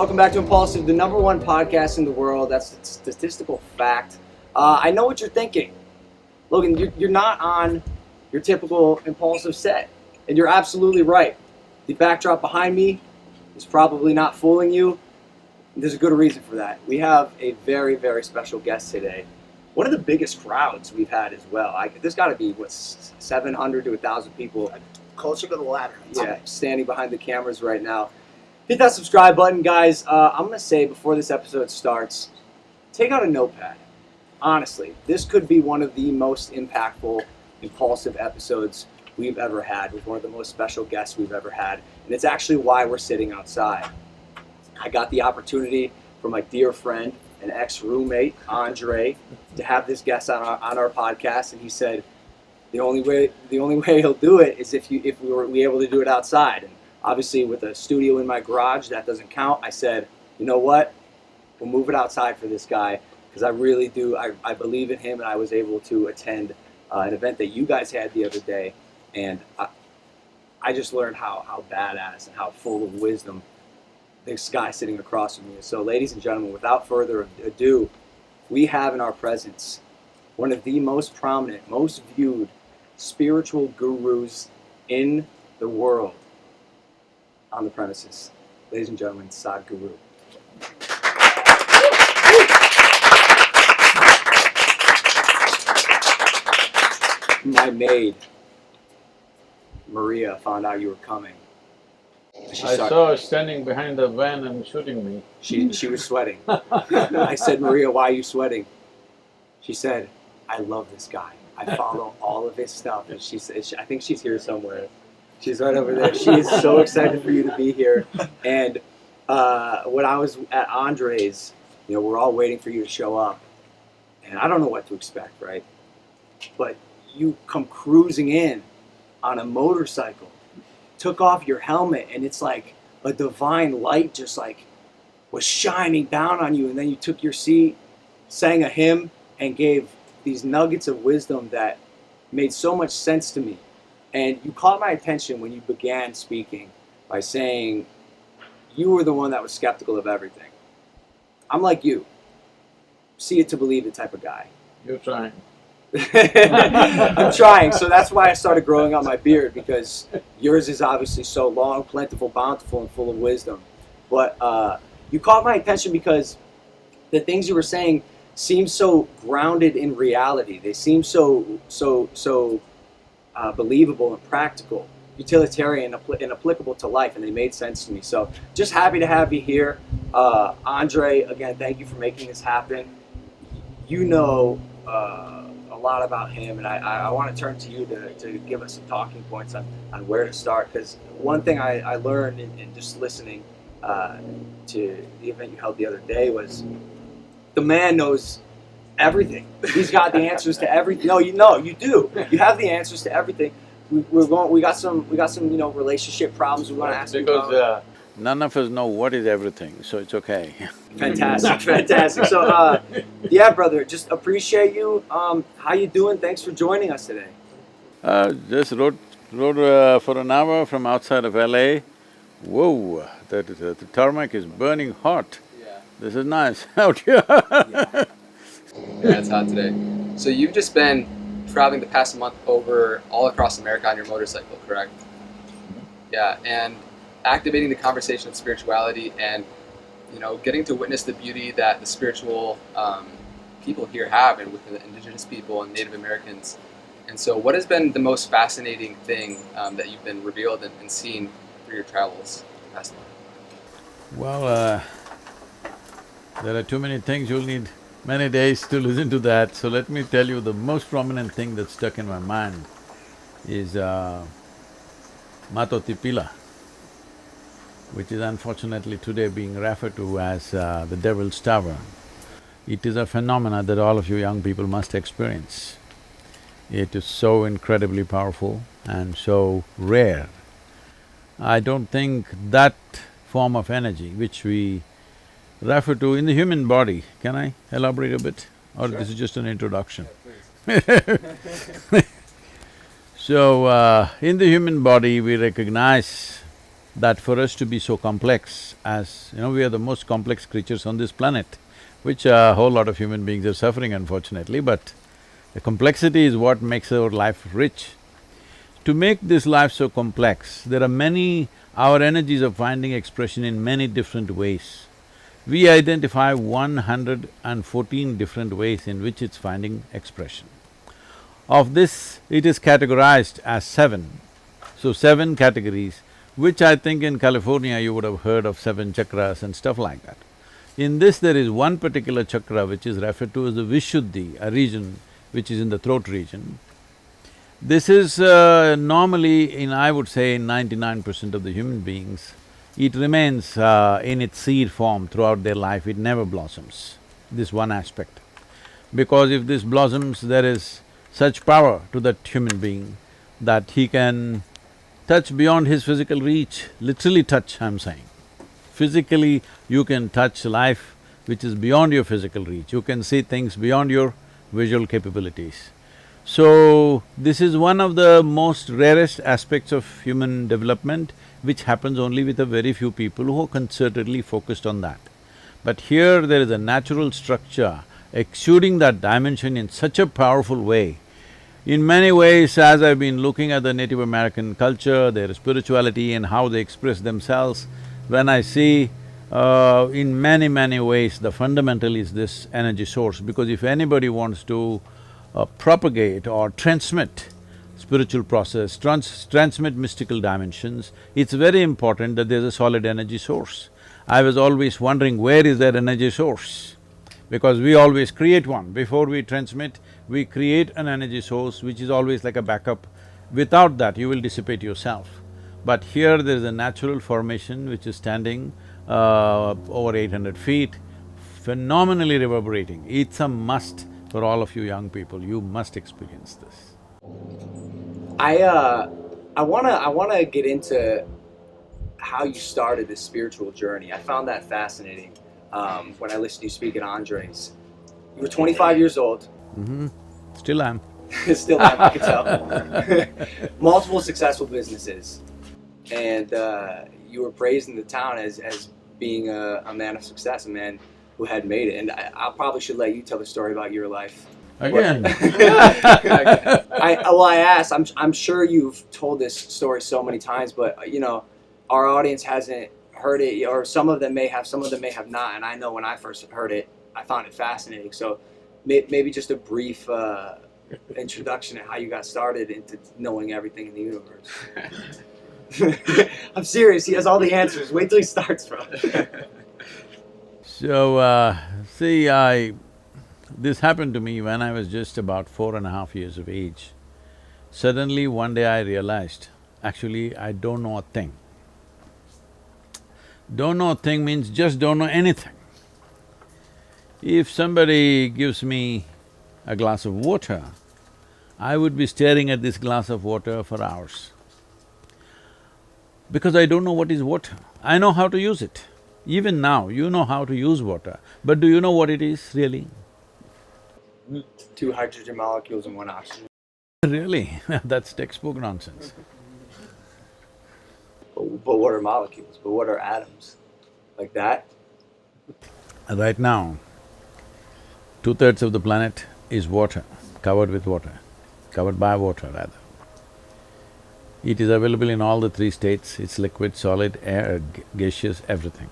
Welcome back to Impulsive, the #1 podcast in the world. That's a statistical fact. I know what you're thinking. Logan, you're not on your typical Impulsive set. And you're absolutely right. The backdrop behind me is probably not fooling you. There's a good reason for that. We have a very, very special guest today. One of the biggest crowds we've had as well. There's got to be, 700 to 1,000 people. Closer to the latter. Yeah, standing behind the cameras right now. Hit that subscribe button, guys. I'm going to say before this episode starts, take out a notepad. Honestly, this could be one of the most impactful, impulsive episodes we've ever had, with one of the most special guests we've ever had. And it's actually why we're sitting outside. I got the opportunity from my dear friend and ex-roommate, Andre, to have this guest on our podcast, and he said the only way he'll do it is if we were able to do it outside. And obviously, with a studio in my garage, that doesn't count. I said, you know what? We'll move it outside for this guy, because I really do. I believe in him, and I was able to attend an event that you guys had the other day, and I just learned how badass and how full of wisdom this guy sitting across from me is. So, ladies and gentlemen, without further ado, we have in our presence one of the most prominent, most viewed spiritual gurus in the world on the premises. Ladies and gentlemen, Sadhguru. My maid, Maria, found out you were coming. I saw her standing behind the van and shooting me. She was sweating. I said, Maria, why are you sweating? She said, I love this guy. I follow all of his stuff. And she said, I think she's here somewhere. She's right over there. She is so excited for you to be here. And when I was at Andre's, we're all waiting for you to show up. And I don't know what to expect, right? But you come cruising in on a motorcycle, took off your helmet, and it's like a divine light just like was shining down on you. And then you took your seat, sang a hymn, and gave these nuggets of wisdom that made so much sense to me. And you caught my attention when you began speaking by saying you were the one that was skeptical of everything. I'm like you. See it to believe it type of guy. You're trying. I'm trying. So that's why I started growing out my beard, because yours is obviously so long, plentiful, bountiful, and full of wisdom. But you caught my attention because the things you were saying seem so grounded in reality. They seem so believable and practical, utilitarian, and applicable to life, and they made sense to me. So just happy to have you here. Andre, again, thank you for making this happen. You know a lot about him, and I want to turn to you to give us some talking points on where to start, because one thing I learned in just listening to the event you held the other day was the man knows everything. He's got the answers to everything. No, you do. You have the answers to everything. We got some relationship problems we want to ask you about. Because none of us know what is everything, so it's okay. Fantastic. So, yeah, brother, just appreciate you. How you doing? Thanks for joining us today. Just rode for an hour from outside of LA. Whoa, the tarmac is burning hot. Yeah. This is nice out here. Yeah, it's hot today. So you've just been traveling the past month over all across America on your motorcycle, correct? Yeah, and activating the conversation of spirituality, and getting to witness the beauty that the spiritual people here have, and with the indigenous people and Native Americans. And so what has been the most fascinating thing that you've been revealed and seen through your travels the past month? Well, there are too many things, you'll need many days to listen to that. So let me tell you, the most prominent thing that stuck in my mind is Matotipila, which is unfortunately today being referred to as the Devil's Tower. It is a phenomena that all of you young people must experience. It is so incredibly powerful and so rare. I don't think that form of energy which we refer to in the human body, can I elaborate a bit? Or Sure. This is just an introduction? Yeah, please. So, in the human body we recognize that for us to be so complex, as you know, we are the most complex creatures on this planet, which a whole lot of human beings are suffering unfortunately, but the complexity is what makes our life rich. To make this life so complex, there are many… our energies are finding expression in many different ways. We identify 114 different ways in which it's finding expression. Of this, it is categorized as 7. So 7 categories, which I think in California you would have heard of 7 chakras and stuff like that. In this there is one particular chakra which is referred to as the Vishuddhi, a region which is in the throat region. This is normally in, I would say, 99% of the human beings, it remains in its seed form throughout their life, it never blossoms, this one aspect. Because if this blossoms, there is such power to that human being that he can touch beyond his physical reach, literally touch, I'm saying. Physically, you can touch life which is beyond your physical reach, you can see things beyond your visual capabilities. So, this is one of the most rarest aspects of human development, which happens only with a very few people who are concertedly focused on that. But here there is a natural structure exuding that dimension in such a powerful way. In many ways, as I've been looking at the Native American culture, their spirituality and how they express themselves, when I see in many ways the fundamental is this energy source, because if anybody wants to propagate or transmit spiritual process, transmit mystical dimensions, it's very important that there's a solid energy source. I was always wondering, where is that energy source? Because we always create one. Before we transmit, we create an energy source which is always like a backup. Without that, you will dissipate yourself. But here there is a natural formation which is standing over 800 feet, phenomenally reverberating. It's a must for all of you young people, you must experience this. I wanna get into how you started this spiritual journey. I found that fascinating when I listened to you speak at Andre's. You were 25 years old. Still am. Still am, I can tell. Multiple successful businesses, and you were praised in the town as being a man of success, a man who had made it. And I probably should let you tell the story about your life. Again. I asked, I'm sure you've told this story so many times, but you know, our audience hasn't heard it, or some of them may have, some of them may have not, and I know when I first heard it, I found it fascinating. So maybe just a brief introduction to how you got started into knowing everything in the universe. I'm serious, he has all the answers. Wait till he starts, bro. So, see, this happened to me when I was just about 4.5 years of age. Suddenly one day I realized, actually I don't know a thing. Don't know a thing means just don't know anything. If somebody gives me a glass of water, I would be staring at this glass of water for hours. Because I don't know what is water. I know how to use it. Even now, you know how to use water, but do you know what it is really? 2 hydrogen molecules and 1 oxygen. Really? That's textbook nonsense. But what are molecules? But what are atoms? Like that? Right now, 2/3 of the planet is water, covered with water, covered by water rather. It is available in all the 3 states, it's liquid, solid, air, gaseous, everything.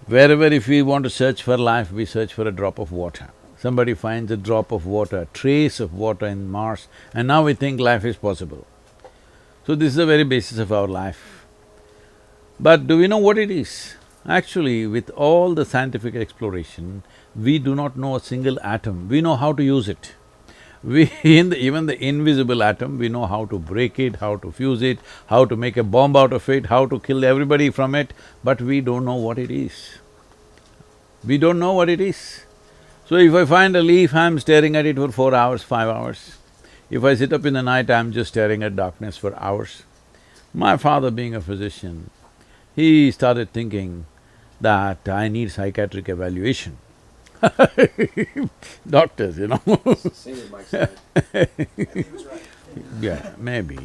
Wherever if we want to search for life, we search for a drop of water. Somebody finds a drop of water, a trace of water in Mars, and now we think life is possible. So this is the very basis of our life. But do we know what it is? Actually, with all the scientific exploration, we do not know a single atom, we know how to use it. Even the invisible atom, we know how to break it, how to fuse it, how to make a bomb out of it, how to kill everybody from it, but we don't know what it is. We don't know what it is. So if I find a leaf, I'm staring at it for 4 hours, 5 hours. If I sit up in the night, I'm just staring at darkness for hours. My father being a physician, he started thinking that I need psychiatric evaluation. Doctors, you know. Singing Mike said. I think he was right. Yeah, maybe.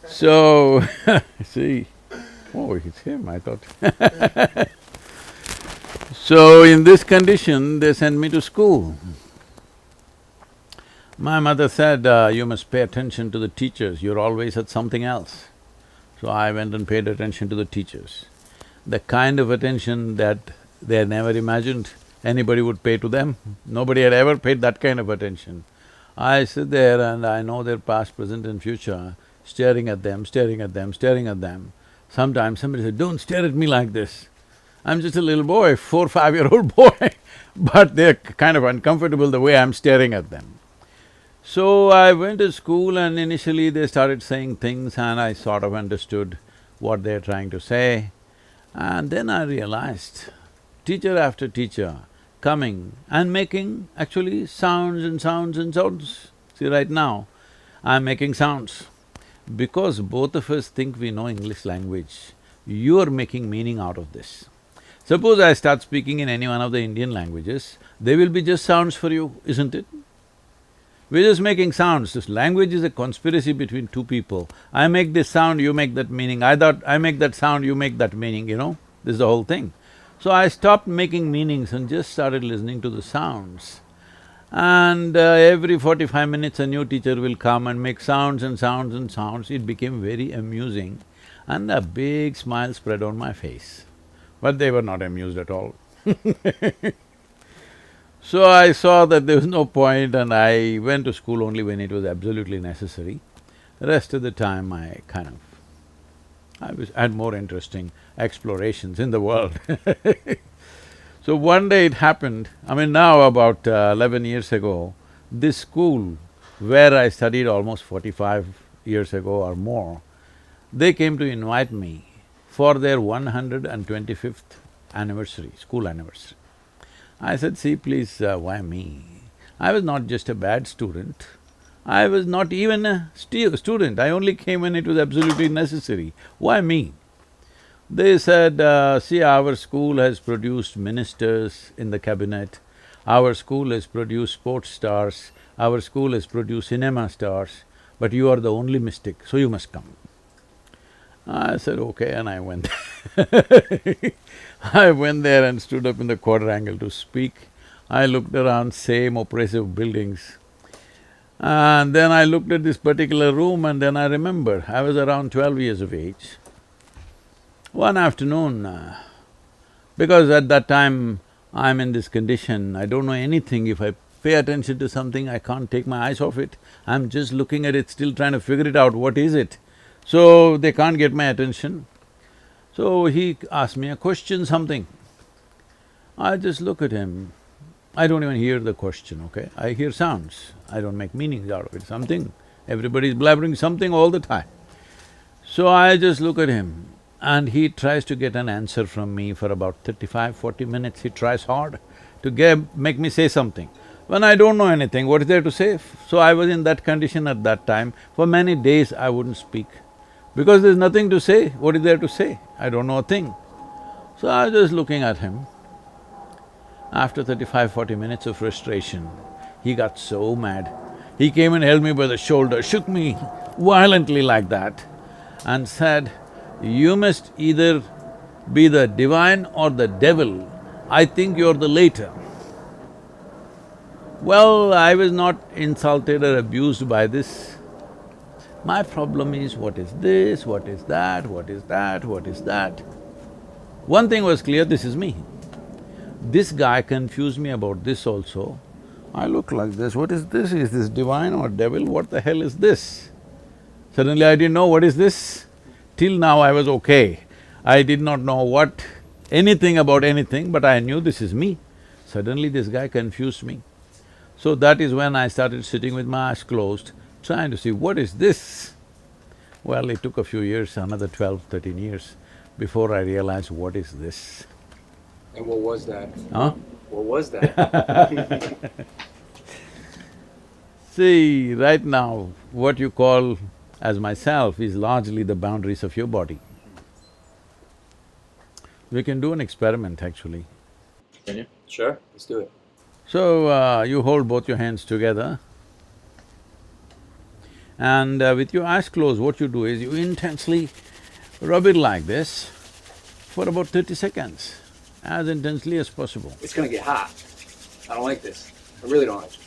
So, see, oh, it's him, I thought. So, in this condition, they sent me to school. My mother said, you must pay attention to the teachers, you're always at something else. So I went and paid attention to the teachers. The kind of attention that they had never imagined anybody would pay to them. Nobody had ever paid that kind of attention. I sit there and I know their past, present and future, staring at them, staring at them, staring at them. Sometimes somebody said, don't stare at me like this. I'm just a little boy, 4-5-year-old boy, but they're kind of uncomfortable the way I'm staring at them. So I went to school and initially they started saying things and I sort of understood what they're trying to say. And then I realized, teacher after teacher coming and making actually sounds and sounds and sounds. See, right now, I'm making sounds. Because both of us think we know English language, you're making meaning out of this. Suppose I start speaking in any one of the Indian languages, they will be just sounds for you, isn't it? We're just making sounds. This language is a conspiracy between two people. I make this sound, you make that meaning. I make that sound, you make that meaning, you know? This is the whole thing. So I stopped making meanings and just started listening to the sounds. And every 45 minutes a new teacher will come and make sounds and sounds and sounds. It became very amusing and a big smile spread on my face. But they were not amused at all. So I saw that there was no point and I went to school only when it was absolutely necessary. The rest of the time I had more interesting explorations in the world. So one day it happened, now about 11 years ago, this school where I studied almost 45 years ago or more, they came to invite me for their 125th anniversary, school anniversary. I said, see, please, why me? I was not just a bad student, I was not even a student, I only came when it was absolutely necessary. Why me? They said, see, our school has produced ministers in the cabinet, our school has produced sports stars, our school has produced cinema stars, but you are the only mystic, so you must come. I said, okay, and I went I went there and stood up in the quadrangle to speak. I looked around, same oppressive buildings. And then I looked at this particular room and then I remembered, I was around 12 years of age. One afternoon, because at that time I'm in this condition, I don't know anything. If I pay attention to something, I can't take my eyes off it. I'm just looking at it, still trying to figure it out, what is it? So they can't get my attention. So he asked me a question, something. I just look at him. I don't even hear the question, okay? I hear sounds, I don't make meanings out of it, something. Everybody's blabbering something all the time. So I just look at him and he tries to get an answer from me for about 35-40 minutes. He tries hard to make me say something. When I don't know anything, what is there to say? So I was in that condition at that time. For many days I wouldn't speak. Because there's nothing to say, what is there to say? I don't know a thing. So I was just looking at him. After 35-40 minutes of frustration, he got so mad. He came and held me by the shoulder, shook me violently like that and said, you must either be the divine or the devil. I think you're the later. Well, I was not insulted or abused by this. My problem is, what is this, what is that, what is that, what is that? One thing was clear, this is me. This guy confused me about this also. I look like this, what is this? Is this divine or devil? What the hell is this? Suddenly I didn't know what is this. Till now I was okay. I did not know anything about anything, but I knew this is me. Suddenly this guy confused me. So that is when I started sitting with my eyes closed, trying to see, what is this? Well, it took a few years, another 12-13 years, before I realized what is this. And what was that? Huh? What was that? See, right now, what you call as myself is largely the boundaries of your body. We can do an experiment, actually. Can you? Sure, let's do it. So, you hold both your hands together And with your eyes closed, what you do is you intensely rub it like this for about 30 seconds, as intensely as possible. It's gonna get hot. I don't like this. I really don't like this.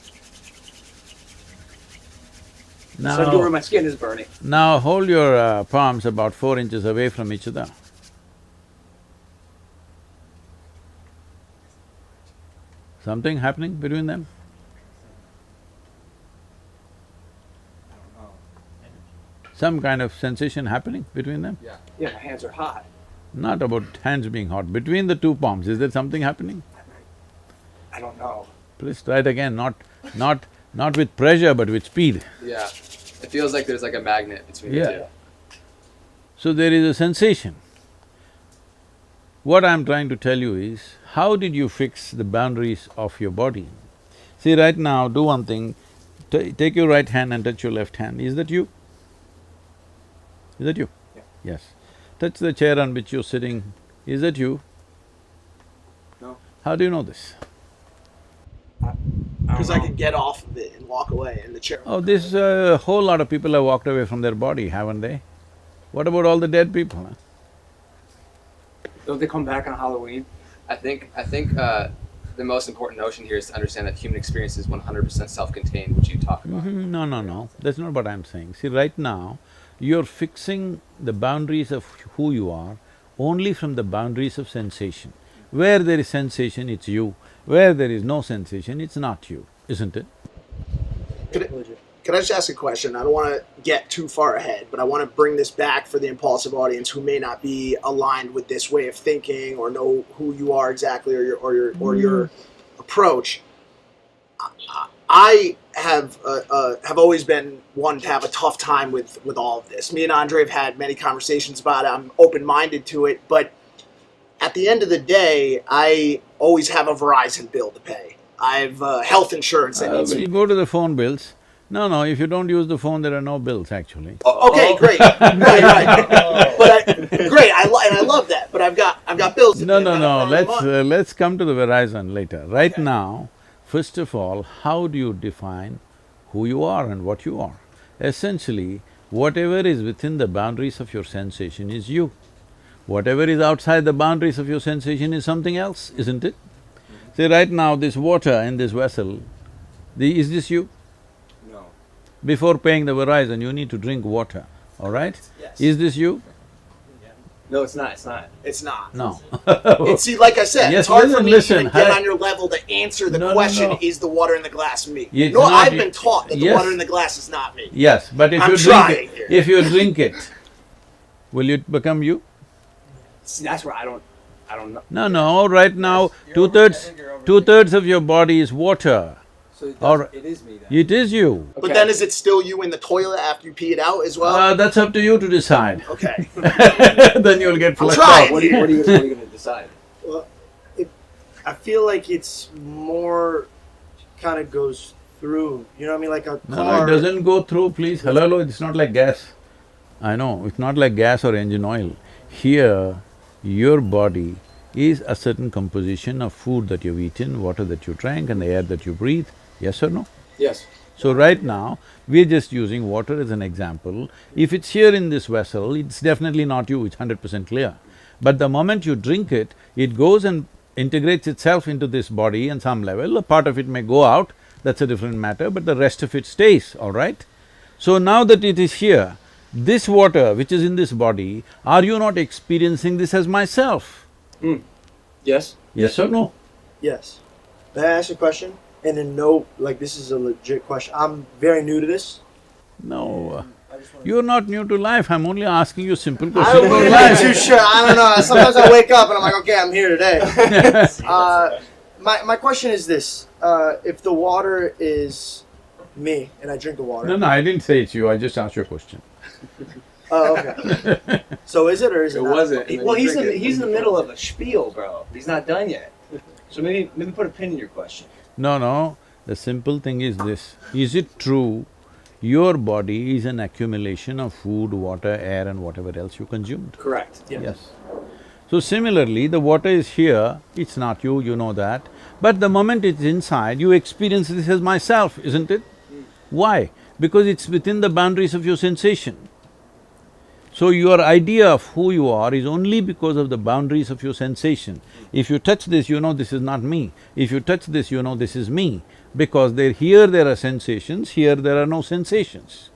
Sadhguru, my skin is burning. Now hold your palms about 4 inches away from each other. Something happening between them? Some kind of sensation happening between them? Yeah. Yeah, my hands are hot. Not about hands being hot, between the two palms, is there something happening? I don't know. Please try it again, not with pressure but with speed. Yeah. It feels like there's like a magnet between the Yeah. two. So there is a sensation. What I'm trying to tell you is, how did you fix the boundaries of your body? See, right now, do one thing, take your right hand and touch your left hand. Is that you? Is that you? Yeah. Yes. Touch the chair on which you're sitting. Is that you? No. How do you know this? Because I can get off of it and walk away in the chair. Oh, this whole lot of people have walked away from their body, haven't they? What about all the dead people, huh? Don't they come back on Halloween? I think the most important notion here is to understand that human experience is 100% self-contained, which you talk about. No, that's not what I'm saying. See, right now, you're fixing the boundaries of who you are only from the boundaries of sensation. Where there is sensation, it's you. Where there is no sensation, it's not you, isn't it? Can I just ask a question? I don't want to get too far ahead, but I want to bring this back for the impulsive audience who may not be aligned with this way of thinking or know who you are exactly or your approach. I have always been one to have a tough time with all of this. Me and Andre have had many conversations about it. I'm open-minded to it, but at the end of the day, I always have a Verizon bill to pay. I have health insurance that needs to You be… go to the phone bills. No, if you don't use the phone, there are no bills actually. Okay, great, right. Great, and I love that. But I've got bills to No, pay. let's come to the Verizon later. Right now, first of all, how do you define who you are and what you are? Essentially, whatever is within the boundaries of your sensation is you. Whatever is outside the boundaries of your sensation is something else, isn't it? See, right now, this water in this vessel, is this you? No. Before paying the Verizon, you need to drink water, all right? Yes. Is this you? No, it's not, it's not. It's not. No. See, like I said, Yes, it's hard for me listen, to even get hi- on your level to answer the No, question, no. is the water in the glass me? It's No, not I've you- been taught that the Yes. water in the glass is not me. Yes, but if I'm you drink trying it, here. if you drink it, will it become you? See, that's where I don't know. No, right now, two-thirds of your body is water. So it, Or- it is me then. It is you. But Okay. then is it still you in the toilet after you pee it out as well? That's up to you to decide. Okay. Then you'll get flushed trying. out. What are you gonna decide? Well, I feel like it's more kind of goes through, you know what I mean, like a No, car. it doesn't go through, please. Hello, it's not like gas. I know, it's not like gas or engine oil. Here, your body is a certain composition of food that you've eaten, water that you drank, and the air that you breathe. Yes or no? Yes. So right now, we're just using water as an example. If it's here in this vessel, it's definitely not you, it's 100% clear. But the moment you drink it, it goes and integrates itself into this body on some level. A part of it may go out, that's a different matter, but the rest of it stays, all right? So now that it is here, this water which is in this body, are you not experiencing this as myself? Yes? Yes or no? Yes. May I ask a question? And then no, like this is a legit question. I'm very new to this. No, you're not new to life, I'm only asking you simple I questions about wouldn't be life. too sure. I don't know. Sometimes I wake up and I'm like, okay, I'm here today. My question is this: if the water is me and I drink the water, No, I didn't say it's you, I just asked you a question. oh, okay. So is it or is it? It not? wasn't. and then Well, you he's drink it. in the middle of a spiel, bro. He's not done yet. So maybe put a pin in your question. No, the simple thing is this, is it true your body is an accumulation of food, water, air and whatever else you consumed? Correct. Yes. So similarly, the water is here, it's not you, you know that, but the moment it's inside, you experience this as myself, isn't it? Why? Because it's within the boundaries of your sensation. So your idea of who you are is only because of the boundaries of your sensation. If you touch this, you know this is not me. If you touch this, you know this is me. Because here there are sensations, here there are no sensations.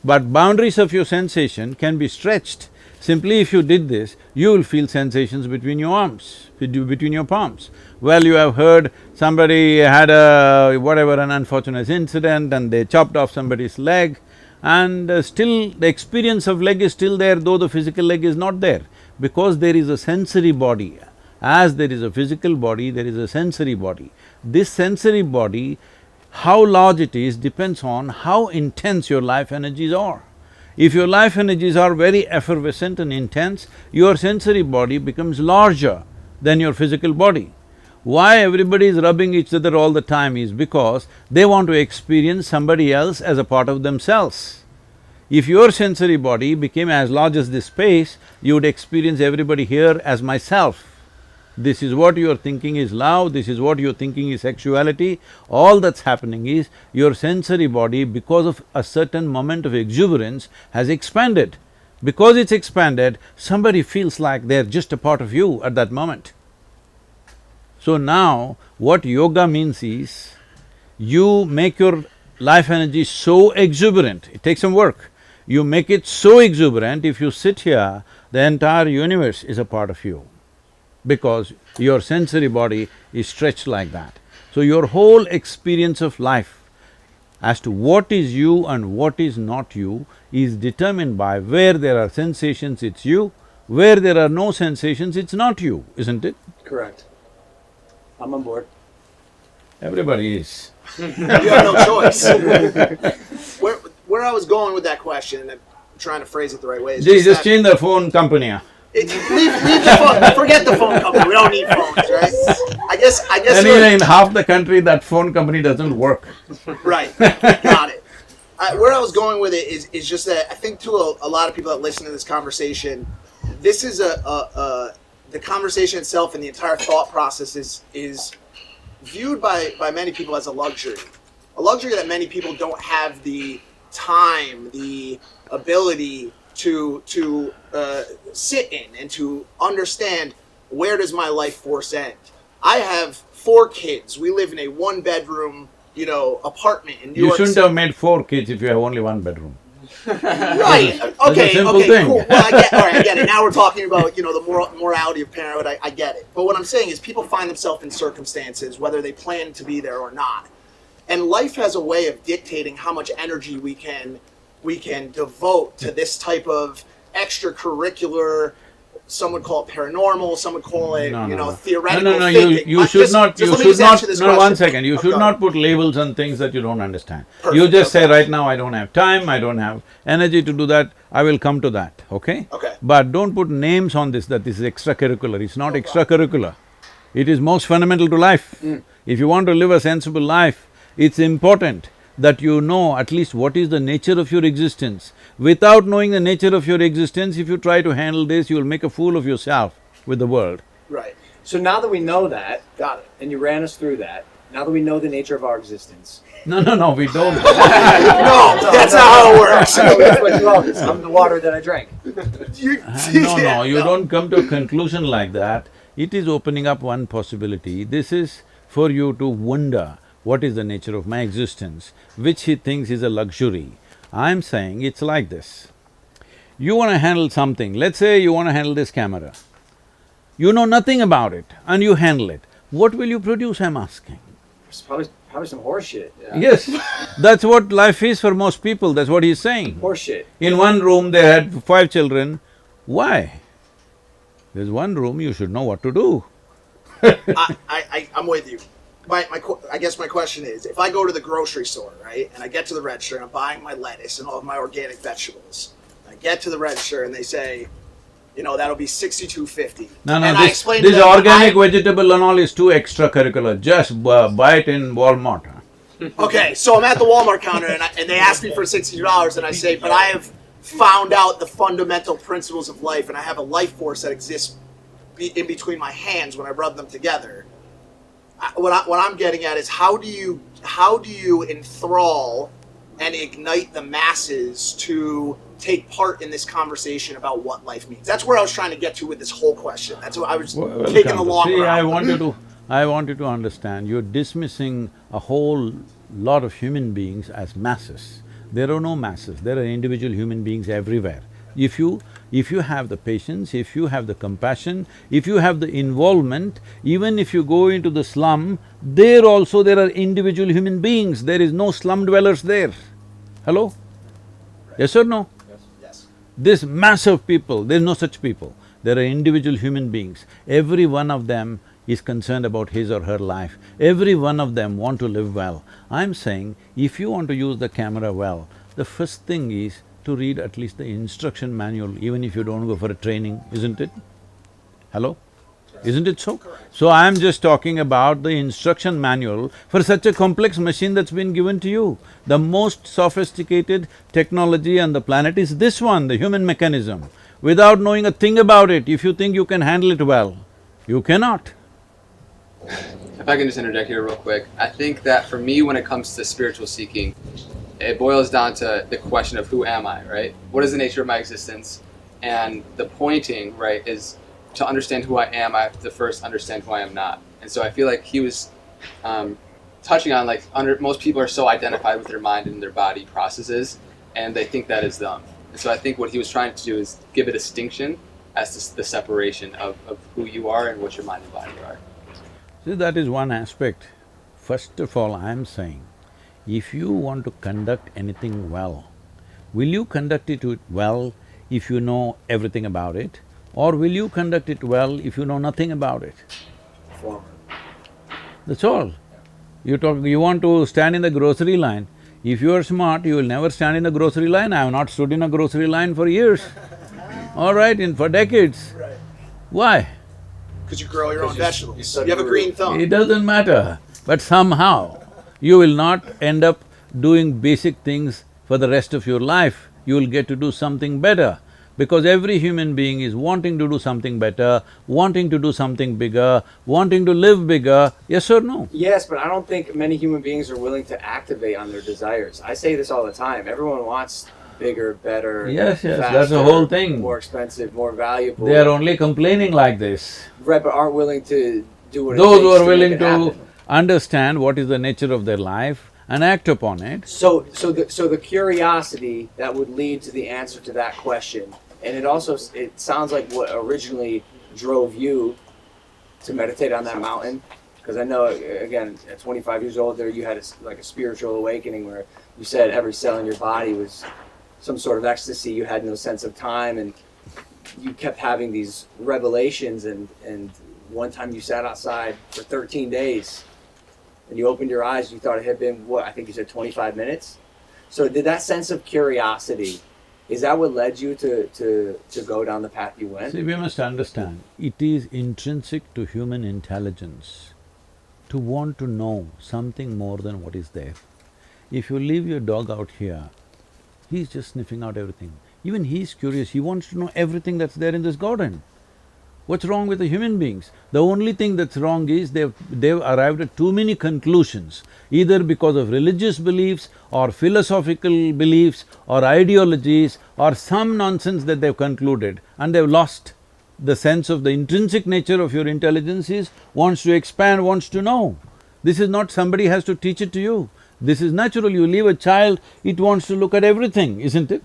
But boundaries of your sensation can be stretched. Simply if you did this, you will feel sensations between your arms, between your palms. Well, you have heard somebody had an unfortunate incident and they chopped off somebody's leg, and still the experience of leg is still there, though the physical leg is not there, because there is a sensory body. As there is a physical body, there is a sensory body. This sensory body, how large it is depends on how intense your life energies are. If your life energies are very effervescent and intense, your sensory body becomes larger than your physical body. Why everybody is rubbing each other all the time is because they want to experience somebody else as a part of themselves. If your sensory body became as large as this space, you would experience everybody here as myself. This is what you're thinking is love, this is what you're thinking is sexuality. All that's happening is your sensory body, because of a certain moment of exuberance, has expanded. Because it's expanded, somebody feels like they're just a part of you at that moment. So now, what yoga means is, you make your life energy so exuberant, it takes some work. You make it so exuberant, if you sit here, the entire universe is a part of you, because your sensory body is stretched like that. So your whole experience of life as to what is you and what is not you is determined by where there are sensations, it's you, where there are no sensations, it's not you, isn't it? Correct. I'm on board. Everybody is. You have no choice. Where I was going with that question, and I'm trying to phrase it the right way, is Just change the phone company. leave the phone, forget the phone company, we don't need phones, right? I guess Anyway, in half the country, that phone company doesn't work. Right, got it. Where I was going with it is just that I think to a lot of people that listen to this conversation, this is the conversation itself and the entire thought process is viewed by many people as a luxury that many people don't have the time, the ability to sit in and to understand, where does my life force end? I have 4 kids. We live in a 1-bedroom, apartment in New York You shouldn't City. have made 4 kids if you have only 1 bedroom. Right. a Okay. simple Okay. thing. Cool. Well, I get it. Now we're talking about the morality of parenthood. I get it. But what I'm saying is, people find themselves in circumstances whether they plan to be there or not, and life has a way of dictating how much energy we can devote to this type of extracurricular. Some would call it paranormal. Some would call it theoretical No, thinking. you should not, let me answer this no, question. one second, you should Okay. not put labels on things that you don't understand. Perfect, You just okay. say, right now I don't have time, I don't have energy to do that, I will come to that, okay? Okay. But don't put names on this, that this is extracurricular, it's not extracurricular. It is most fundamental to life. If you want to live a sensible life, it's important that you know at least what is the nature of your existence. Without knowing the nature of your existence, if you try to handle this, you will make a fool of yourself with the world. Right. So now that we know that, Got it. and you ran us through that, now that we know the nature of our existence… No, we don't. No, that's not how it works. That's what you always… I'm the water that I drank. No, you don't come to a conclusion like that. It is opening up one possibility. This is for you to wonder, what is the nature of my existence, which he thinks is a luxury. I'm saying it's like this. You want to handle something, let's say you want to handle this camera. You know nothing about it and you handle it. What will you produce, I'm asking? It's probably some horse shit. Yeah. Yes, that's what life is for most people, that's what he's saying. Horse shit. In one room they had 5 children. Why? There's one room, you should know what to do. I'm with you. I guess my question is, if I go to the grocery store, right, and I get to the register and I'm buying my lettuce and all of my organic vegetables, I get to the register and they say, that'll be $62.50. No, and I this explain to them, organic vegetable and all is too extracurricular, just buy it in Walmart. Okay, so I'm at the Walmart counter and they ask me for $62 and I say, but I have found out the fundamental principles of life and I have a life force that exists in between my hands when I rub them together. What I'm getting at is, how do you enthrall and ignite the masses to take part in this conversation about what life means? That's where I was trying to get to with this whole question. That's what I was taking the long See, route. I want you to understand, you're dismissing a whole lot of human beings as masses. There are no masses, there are individual human beings everywhere. If you have the patience, if you have the compassion, if you have the involvement, even if you go into the slum, there also there are individual human beings, there is no slum dwellers there. Hello? Yes or no? Yes. This mass of people, there's no such people. There are individual human beings. Every one of them is concerned about his or her life. Every one of them want to live well. I'm saying, if you want to use the camera well, the first thing is to read at least the instruction manual, even if you don't go for a training, isn't it? Hello? Isn't it so? So I'm just talking about the instruction manual for such a complex machine that's been given to you. The most sophisticated technology on the planet is this one, the human mechanism. Without knowing a thing about it, if you think you can handle it well, you cannot. If I can just interject here real quick, I think that for me, when it comes to spiritual seeking, it boils down to the question of who am I, right? What is the nature of my existence? And the pointing, right, is to understand who I am, I have to first understand who I am not. And so I feel like he was touching on, like, most people are so identified with their mind and their body processes, and they think that is them. And so I think what he was trying to do is give a distinction as to the separation of who you are and what your mind and body are. See, that is one aspect. First of all, I'm saying, if you want to conduct anything well, will you conduct it well if you know everything about it? Or will you conduct it well if you know nothing about it? Former. That's all. You want to stand in the grocery line, if you are smart, you will never stand in the grocery line. I have not stood in a grocery line for years. All right, for decades. Right. Why? Because you grow your own vegetables. you You have a green thumb. It doesn't matter, but somehow you will not end up doing basic things for the rest of your life. You will get to do something better, because every human being is wanting to do something better, wanting to do something bigger, wanting to live bigger, yes or no? Yes, but I don't think many human beings are willing to activate on their desires. I say this all the time. Everyone wants bigger, better, Yes, faster, that's the whole thing. more expensive, more valuable. They are only complaining like this. Right, but aren't willing to do what it Those takes who are to willing make it to happen. understand what is the nature of their life and act upon it. So the curiosity that would lead to the answer to that question, and it sounds like what originally drove you to meditate on that mountain, because I know, again, at 25 years old, there you had a spiritual awakening where you said every cell in your body was some sort of ecstasy. You had no sense of time, and you kept having these revelations. And one time you sat outside for 13 days, and you opened your eyes. You thought it had been what I think you said 25 minutes. So did that sense of curiosity? Is that what led you to go down the path you went? See, we must understand, it is intrinsic to human intelligence to want to know something more than what is there. If you leave your dog out here, he's just sniffing out everything. Even he's curious, he wants to know everything that's there in this garden. What's wrong with the human beings? The only thing that's wrong is they've arrived at too many conclusions, either because of religious beliefs or philosophical beliefs or ideologies or some nonsense that they've concluded, and they've lost the sense of the intrinsic nature of your intelligence is wants to expand, wants to know. This is not somebody has to teach it to you. This is natural. You leave a child, it wants to look at everything, isn't it?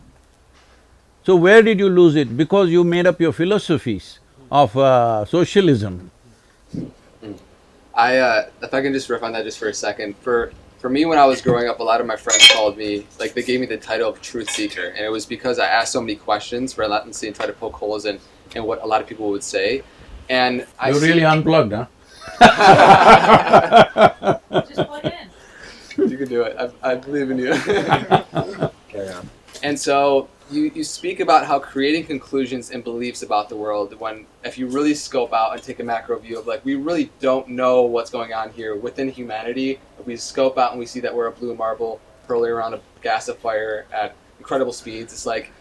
So where did you lose it? Because you made up your philosophies of socialism. If I can just riff on that just for a second. For me, when I was growing up, a lot of my friends called me, like they gave me the title of truth seeker, and it was because I asked so many questions relentlessly and tried to poke holes in what a lot of people would say. And You're really unplugged, huh? Just plug in. You can do it. I believe in you. Carry on. And so you speak about how creating conclusions and beliefs about the world, when if you really scope out and take a macro view of like we really don't know what's going on here within humanity, if we scope out and we see that we're a blue marble hurling around a gasifier at incredible speeds, it's like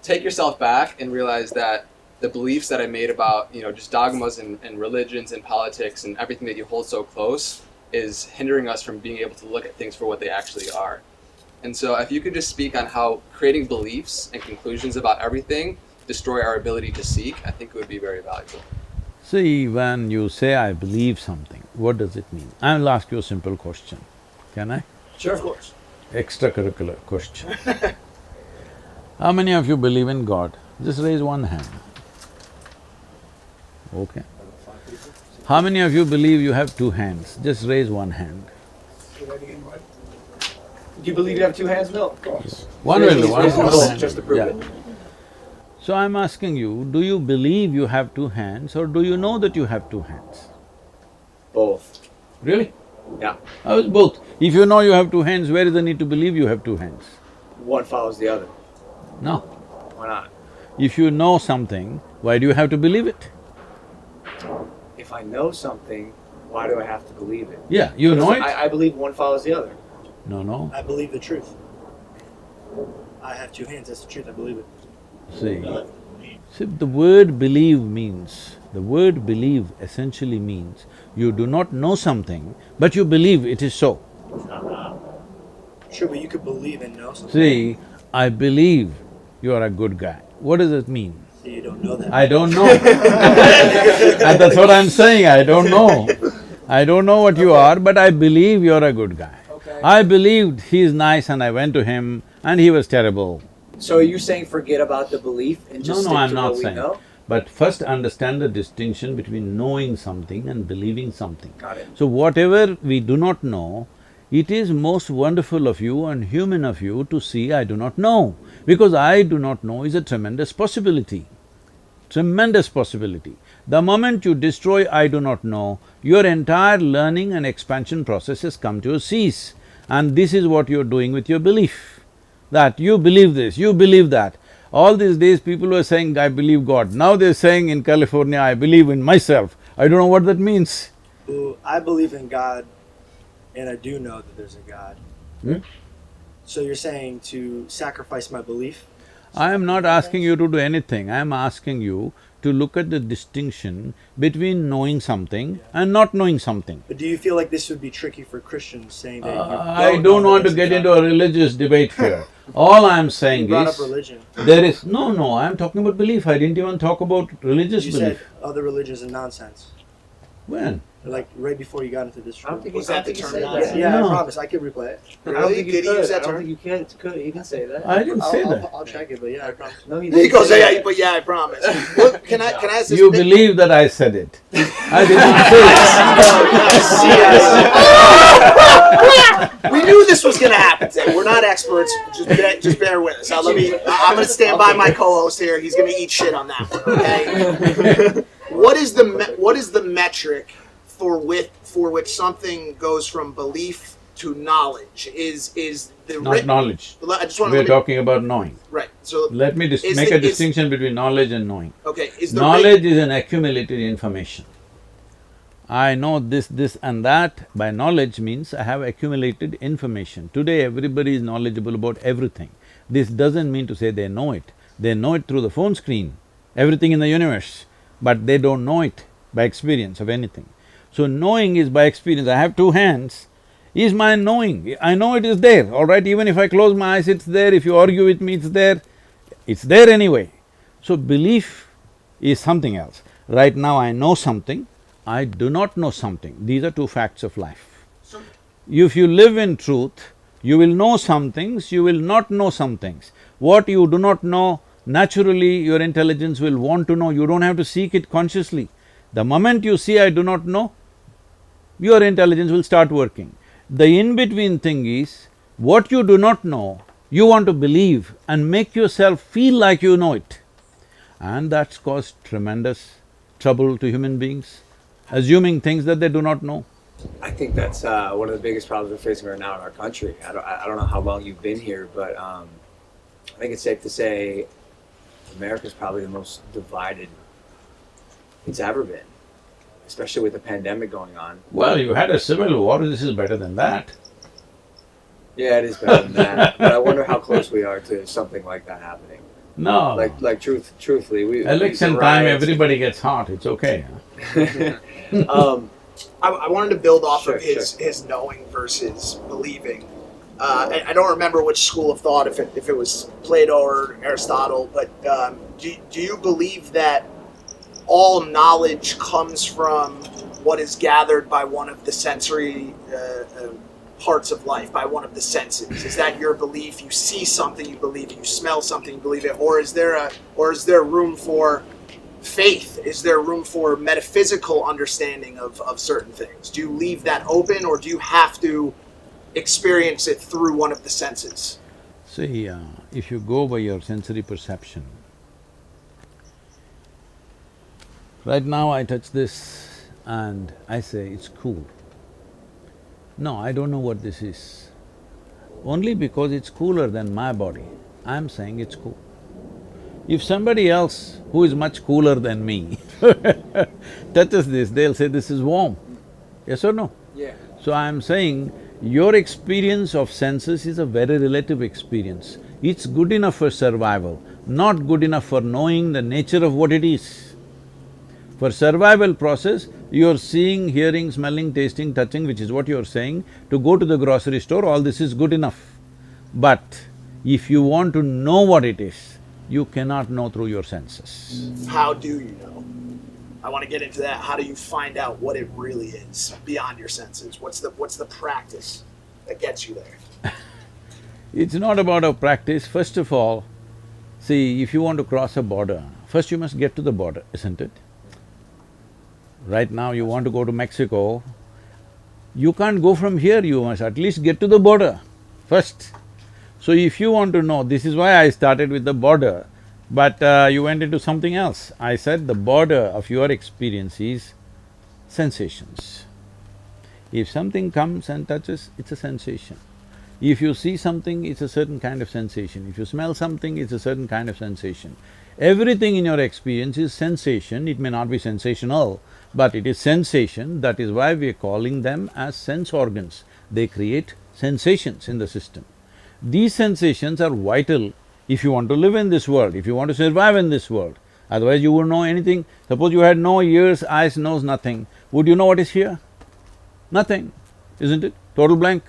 take yourself back and realize that the beliefs that I made about just dogmas and religions and politics and everything that you hold so close is hindering us from being able to look at things for what they actually are. And so if you could just speak on how creating beliefs and conclusions about everything destroy our ability to seek, I think it would be very valuable. See, when you say, I believe something, what does it mean? I'll ask you a simple question, can I? Sure, of course. Extracurricular question. How many of you believe in God? Just raise one hand. Okay. How many of you believe you have two hands? Just raise one hand. Do you believe you have two hands? No, of course. One will do, one hand. Just to prove Yeah. it. So I'm asking you, do you believe you have two hands or do you know that you have two hands? Both. Really? Yeah. How is both? If you know you have two hands, where is the need to believe you have two hands? One follows the other. No. Why not? If you know something, why do you have to believe it? If I know something, why do I have to believe it? Yeah, you know it? I believe one follows the other. No. I believe the truth. I have two hands, that's the truth, I believe it. See, the word believe essentially means you do not know something, but you believe it is so. Sure, but you could believe and know something. See, I believe you are a good guy. What does it mean? So you don't know that. I don't know. And that's what I'm saying, I don't know. I don't know what you are, but I believe you're a good guy. Okay. I believed he's nice and I went to him and he was terrible. So are you saying forget about the belief and just No, stick I'm to not what we saying. know? But first understand the distinction between knowing something and believing something. Got it. So whatever we do not know, it is most wonderful of you and human of you to see I do not know. Because I do not know is a tremendous possibility. Tremendous possibility. The moment you destroy I do not know, your entire learning and expansion process has come to a cease. And this is what you're doing with your belief. That you believe this, you believe that. All these days people were saying, I believe God. Now they're saying in California, I believe in myself. I don't know what that means. Well, I believe in God, and I do know that there's a God. Hmm? So you're saying to sacrifice my belief? I am not asking you to do anything, I am asking you to look at the distinction between knowing something and not knowing something. But do you feel like this would be tricky for Christians, saying that I don't want to get into a religious debate here. All I am saying You brought up is, religion. there is… No, I am talking about belief, I didn't even talk about religious You belief. said other religions are nonsense. When? Like right before you got into this I don't room. think Was I don't that the think term said that? that. Yeah, No. I promise. I could replay it. I don't Really? think you Did he could. use that I don't term? think you can. You can say that. I didn't say that. I'll check it, but yeah, I promise. No, he He didn't goes, say yeah, that. but yeah, I promise. What, can I ask this? You believe that I said it. I did not say it. We knew this was going to happen today. We're not experts. Just bear with us. I'm going to stand by my co-host here. He's going to eat shit on that one. Okay. What is the metric for which something goes from belief to knowledge? Is the Not knowledge. I just want We're to talking about knowing. right. So Let me Is make the- a is- distinction between knowledge and knowing. okay, is the Knowledge is an accumulated information. I know this and that. By knowledge means I have accumulated information. Today everybody is knowledgeable about everything. This doesn't mean to say they know it. They know it through the phone screen, everything in the universe, but they don't know it by experience of anything. So knowing is by experience. I have two hands, is my knowing. I know it is there, all right? Even if I close my eyes, it's there. If you argue with me, it's there. It's there anyway. So belief is something else. Right now I know something, I do not know something. These are two facts of life. If you live in truth, you will know some things, you will not know some things. What you do not know, naturally your intelligence will want to know, you don't have to seek it consciously. The moment you see I do not know, your intelligence will start working. The in-between thing is, what you do not know, you want to believe and make yourself feel like you know it. And that's caused tremendous trouble to human beings, assuming things that they do not know. I think that's one of the biggest problems we're facing right now in our country. I don't know how long you've been here, but I think it's safe to say America's probably the most divided it's ever been, especially with the pandemic going on. Well, you had a civil war, this is better than that. Yeah, it is better than that, but I wonder how close we are to something like that happening. No. Truthfully, we Election the time, riots- everybody gets hot, it's okay. I wanted to build off Sure, of his knowing versus believing. I don't remember which school of thought, if it was Plato or Aristotle, but do you believe that all knowledge comes from what is gathered by one of the sensory parts of life, by one of the senses? Is that your belief? You see something, you believe it. You smell something, you believe it. Or is there room for faith? Is there room for metaphysical understanding of certain things? Do you leave that open, or do you have to experience it through one of the senses? See, if you go by your sensory perception, right now I touch this and I say, it's cool. No, I don't know what this is. Only because it's cooler than my body, I'm saying it's cool. If somebody else who is much cooler than me touches this, they'll say this is warm. Yes or no? Yeah. So I'm saying your experience of senses is a very relative experience. It's good enough for survival, not good enough for knowing the nature of what it is. For survival process, you're seeing, hearing, smelling, tasting, touching, which is what you're saying. To go to the grocery store, all this is good enough. But if you want to know what it is, you cannot know through your senses. How do you know? I want to get into that. How do you find out what it really is beyond your senses? What's the practice that gets you there? It's not about a practice. First of all, see, if you want to cross a border, first you must get to the border, isn't it? Right now you want to go to Mexico, you can't go from here, you must at least get to the border first. So if you want to know, this is why I started with the border, but you went into something else. I said the border of your experience is sensations. If something comes and touches, it's a sensation. If you see something, it's a certain kind of sensation. If you smell something, it's a certain kind of sensation. Everything in your experience is sensation. It may not be sensational, but it is sensation. That is why we are calling them as sense organs. They create sensations in the system. These sensations are vital if you want to live in this world, if you want to survive in this world. Otherwise you wouldn't know anything. Suppose you had no ears, eyes, nose, nothing. Would you know what is here? Nothing, isn't it? Total blank.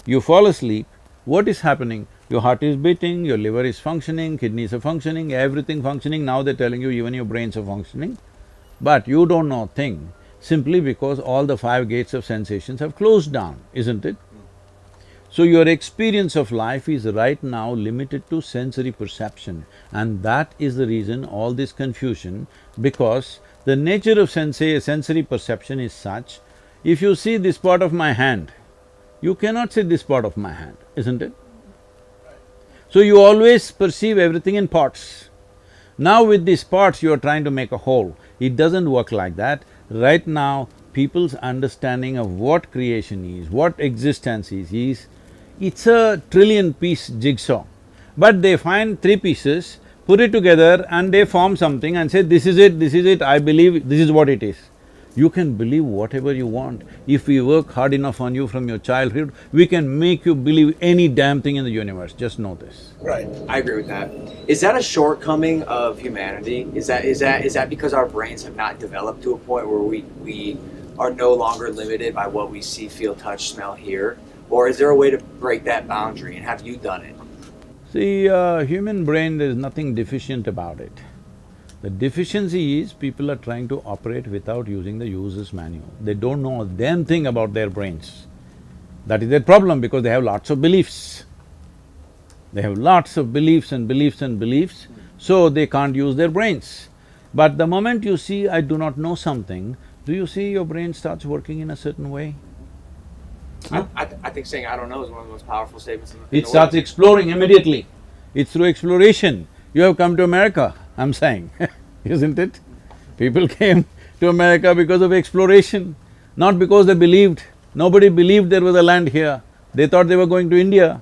You fall asleep, what is happening? Your heart is beating, your liver is functioning, kidneys are functioning, everything functioning. Now they're telling you even your brains are functioning. But you don't know a thing simply because all the five gates of sensations have closed down, isn't it? So your experience of life is right now limited to sensory perception, and that is the reason all this confusion, because the nature of sensory perception is such, if you see this part of my hand, you cannot see this part of my hand, isn't it? So you always perceive everything in parts. Now with these parts you are trying to make a whole. It doesn't work like that. Right now, people's understanding of what creation is, what existence is, it's a trillion-piece jigsaw. But they find three pieces, put it together and they form something and say, this is it, I believe this is what it is. You can believe whatever you want. If we work hard enough on you from your childhood, we can make you believe any damn thing in the universe, just know this. Right. I agree with that. Is that a shortcoming of humanity? Is that because our brains have not developed to a point where we are no longer limited by what we see, feel, touch, smell, hear? Or is there a way to break that boundary, and have you done it? See, human brain, there is nothing deficient about it. The deficiency is people are trying to operate without using the user's manual. They don't know a damn thing about their brains. That is their problem because they have lots of beliefs. They have lots of beliefs and beliefs and beliefs, so they can't use their brains. But the moment you see, I do not know something, do you see your brain starts working in a certain way? I think saying I don't know is one of the most powerful statements in the It starts exploring immediately. It's through exploration. You have come to America, I'm saying, isn't it? People came to America because of exploration, not because they believed. Nobody believed there was a land here. They thought they were going to India.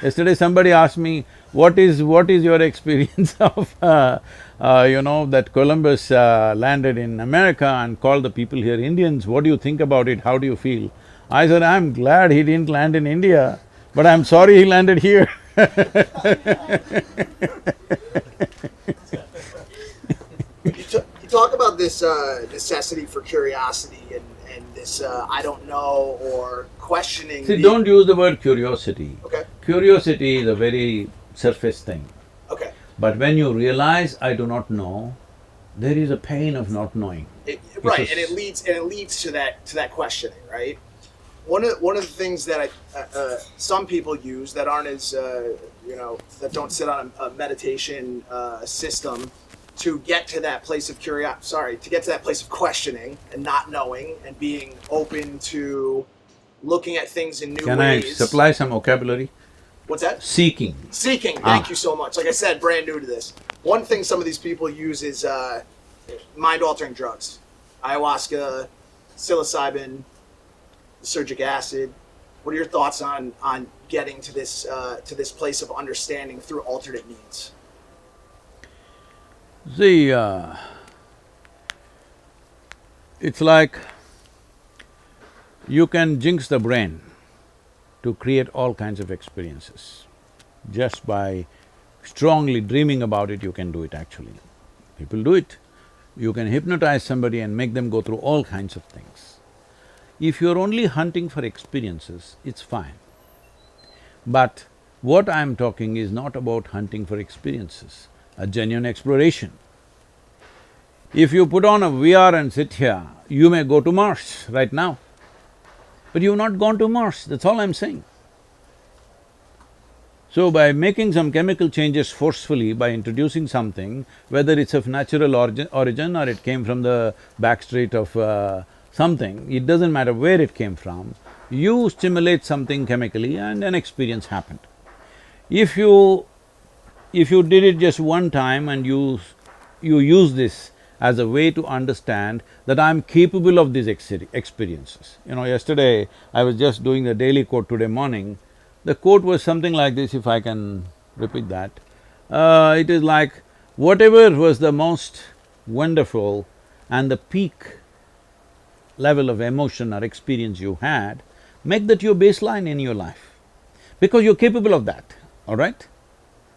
Yesterday somebody asked me, what is your experience of, that Columbus landed in America and called the people here Indians, what do you think about it, how do you feel? I said, I'm glad he didn't land in India, but I'm sorry he landed here. You talk about this necessity for curiosity and this I don't know or questioning. See, don't use the word curiosity. Okay. Curiosity is a very surface thing. Okay. But when you realize I do not know, there is a pain of not knowing. Right, and it leads to that questioning, right? One of the things that some people use that aren't as that don't sit on a meditation system to get to that place of to get to that place of questioning and not knowing and being open to looking at things in new Can ways. I supply some vocabulary? What's that? Seeking. Seeking. Thank you so much. Like I said, brand new to this. One thing some of these people use is mind-altering drugs, ayahuasca, psilocybin, surgic acid. What are your thoughts on getting to this place of understanding through alternate means? See, it's like you can jinx the brain to create all kinds of experiences. Just by strongly dreaming about it, you can do it actually. People do it. You can hypnotize somebody and make them go through all kinds of things. If you're only hunting for experiences, it's fine. But what I'm talking is not about hunting for experiences, a genuine exploration. If you put on a VR and sit here, you may go to Mars right now. But you've not gone to Mars, that's all I'm saying. So by making some chemical changes forcefully, by introducing something, whether it's of natural origin or it came from the backstreet of something, it doesn't matter where it came from, you stimulate something chemically and an experience happened. If you did it just one time and you use this as a way to understand that I'm capable of these experiences. Yesterday I was just doing the daily quote today morning. The quote was something like this, if I can repeat that. It is like, whatever was the most wonderful and the peak level of emotion or experience you had, make that your baseline in your life. Because you're capable of that, all right?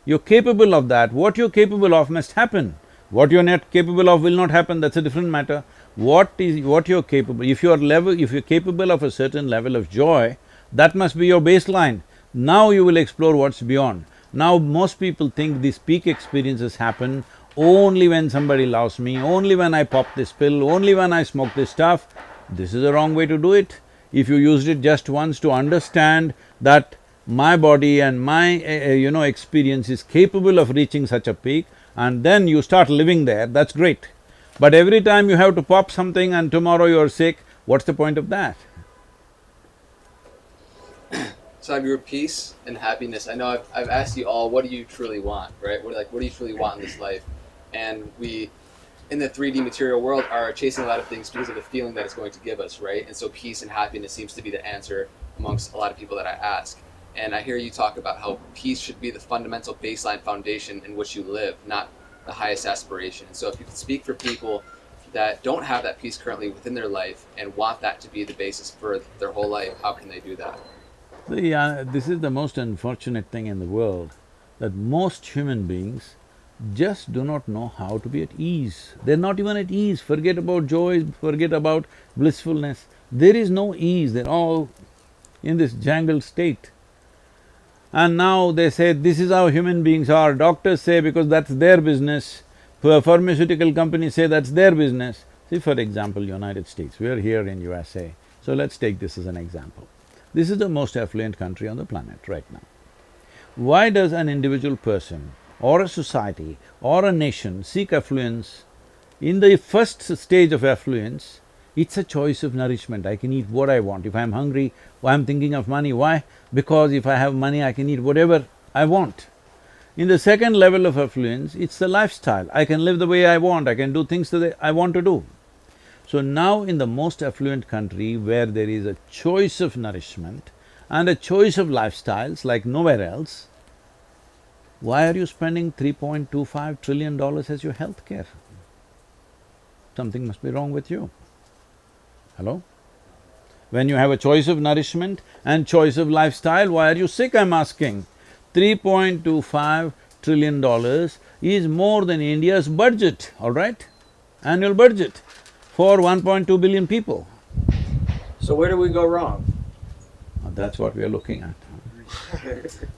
You're capable of that. What you're capable of must happen. What you're not capable of will not happen, that's a different matter. What you're capable… if you're capable of a certain level of joy, that must be your baseline. Now you will explore what's beyond. Now most people think these peak experiences happen only when somebody loves me, only when I pop this pill, only when I smoke this stuff. This is the wrong way to do it. If you used it just once to understand that my body and my experience is capable of reaching such a peak, and then you start living there, that's great. But every time you have to pop something and tomorrow you're sick, what's the point of that? Sadhguru, peace and happiness. I know I've asked you all, what do you truly want, right? What do you truly want in this life? And we, in the 3D material world, are chasing a lot of things because of the feeling that it's going to give us, right? And so peace and happiness seems to be the answer amongst a lot of people that I ask. And I hear you talk about how peace should be the fundamental baseline foundation in which you live, not the highest aspiration. And so if you could speak for people that don't have that peace currently within their life and want that to be the basis for their whole life, how can they do that? See, this is the most unfortunate thing in the world, that most human beings just do not know how to be at ease. They're not even at ease. Forget about joy, forget about blissfulness. There is no ease, they're all in this jangled state. And now they say, this is how human beings are. Doctors say because that's their business, pharmaceutical companies say that's their business. See, for example, United States, we are here in USA, so let's take this as an example. This is the most affluent country on the planet right now. Why does an individual person or a society or a nation seek affluence? In the first stage of affluence, it's a choice of nourishment. I can eat what I want. If I'm hungry, I'm thinking of money. Why? Because if I have money, I can eat whatever I want. In the second level of affluence, it's the lifestyle. I can live the way I want, I can do things that I want to do. So now in the most affluent country where there is a choice of nourishment and a choice of lifestyles like nowhere else, why are you spending $3.25 trillion as your health care? Something must be wrong with you. Hello? When you have a choice of nourishment and choice of lifestyle, why are you sick, I'm asking? $3.25 trillion is more than India's budget, all right? Annual budget for 1.2 billion people. So where do we go wrong? That's what we are looking at.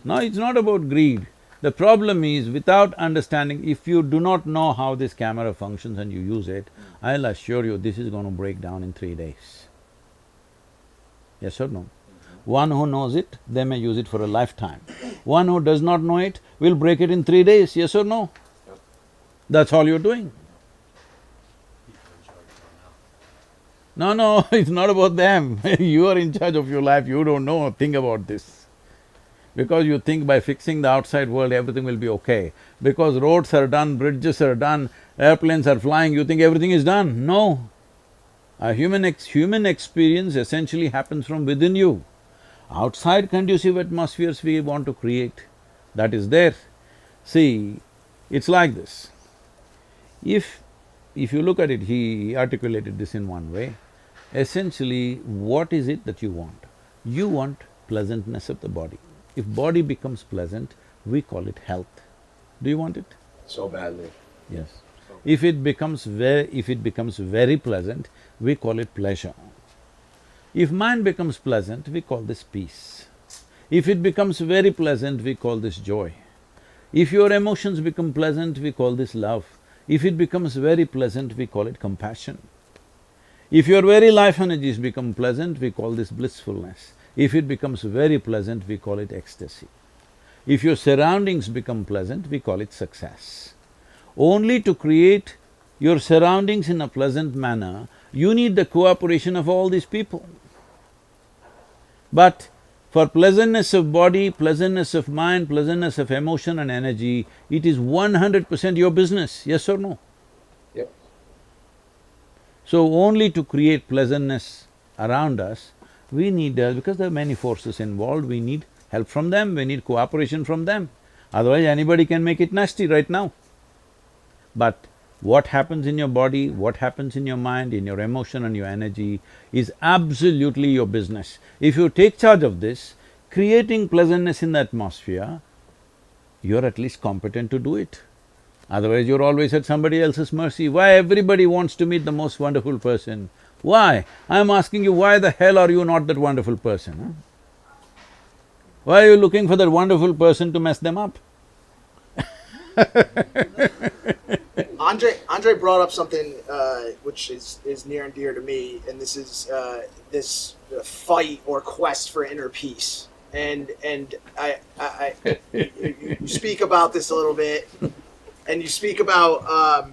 No, it's not about greed. The problem is, without understanding, if you do not know how this camera functions and you use it, I'll assure you this is going to break down in 3 days. Yes or no? One who knows it, they may use it for a lifetime. One who does not know it will break it in 3 days, yes or no? That's all you're doing. No, it's not about them. You are in charge of your life, you don't know, think about this. Because you think by fixing the outside world everything will be okay. Because roads are done, bridges are done, airplanes are flying, you think everything is done. No. A human experience essentially happens from within you. Outside conducive atmospheres we want to create, that is there. See, it's like this. If you look at it, he articulated this in one way. Essentially, what is it that you want? You want pleasantness of the body. If body becomes pleasant, we call it health. Do you want it? So badly. Yes. If it becomes very pleasant, we call it pleasure. If mind becomes pleasant, we call this peace. If it becomes very pleasant, we call this joy. If your emotions become pleasant, we call this love. If it becomes very pleasant, we call it compassion. If your very life energies become pleasant, we call this blissfulness. If it becomes very pleasant, we call it ecstasy. If your surroundings become pleasant, we call it success. Only to create your surroundings in a pleasant manner, you need the cooperation of all these people. But for pleasantness of body, pleasantness of mind, pleasantness of emotion and energy, it is 100% your business, yes or no? Yep. So only to create pleasantness around us, we need… because there are many forces involved, we need help from them, we need cooperation from them. Otherwise anybody can make it nasty right now. But what happens in your body, what happens in your mind, in your emotion and your energy is absolutely your business. If you take charge of this, creating pleasantness in the atmosphere, you're at least competent to do it. Otherwise you're always at somebody else's mercy. Why everybody wants to meet the most wonderful person? Why? I'm asking you, why the hell are you not that wonderful person, huh? Why are you looking for that wonderful person to mess them up? Andre brought up something which is near and dear to me, and this is this fight or quest for inner peace. And you speak about this a little bit, and you speak about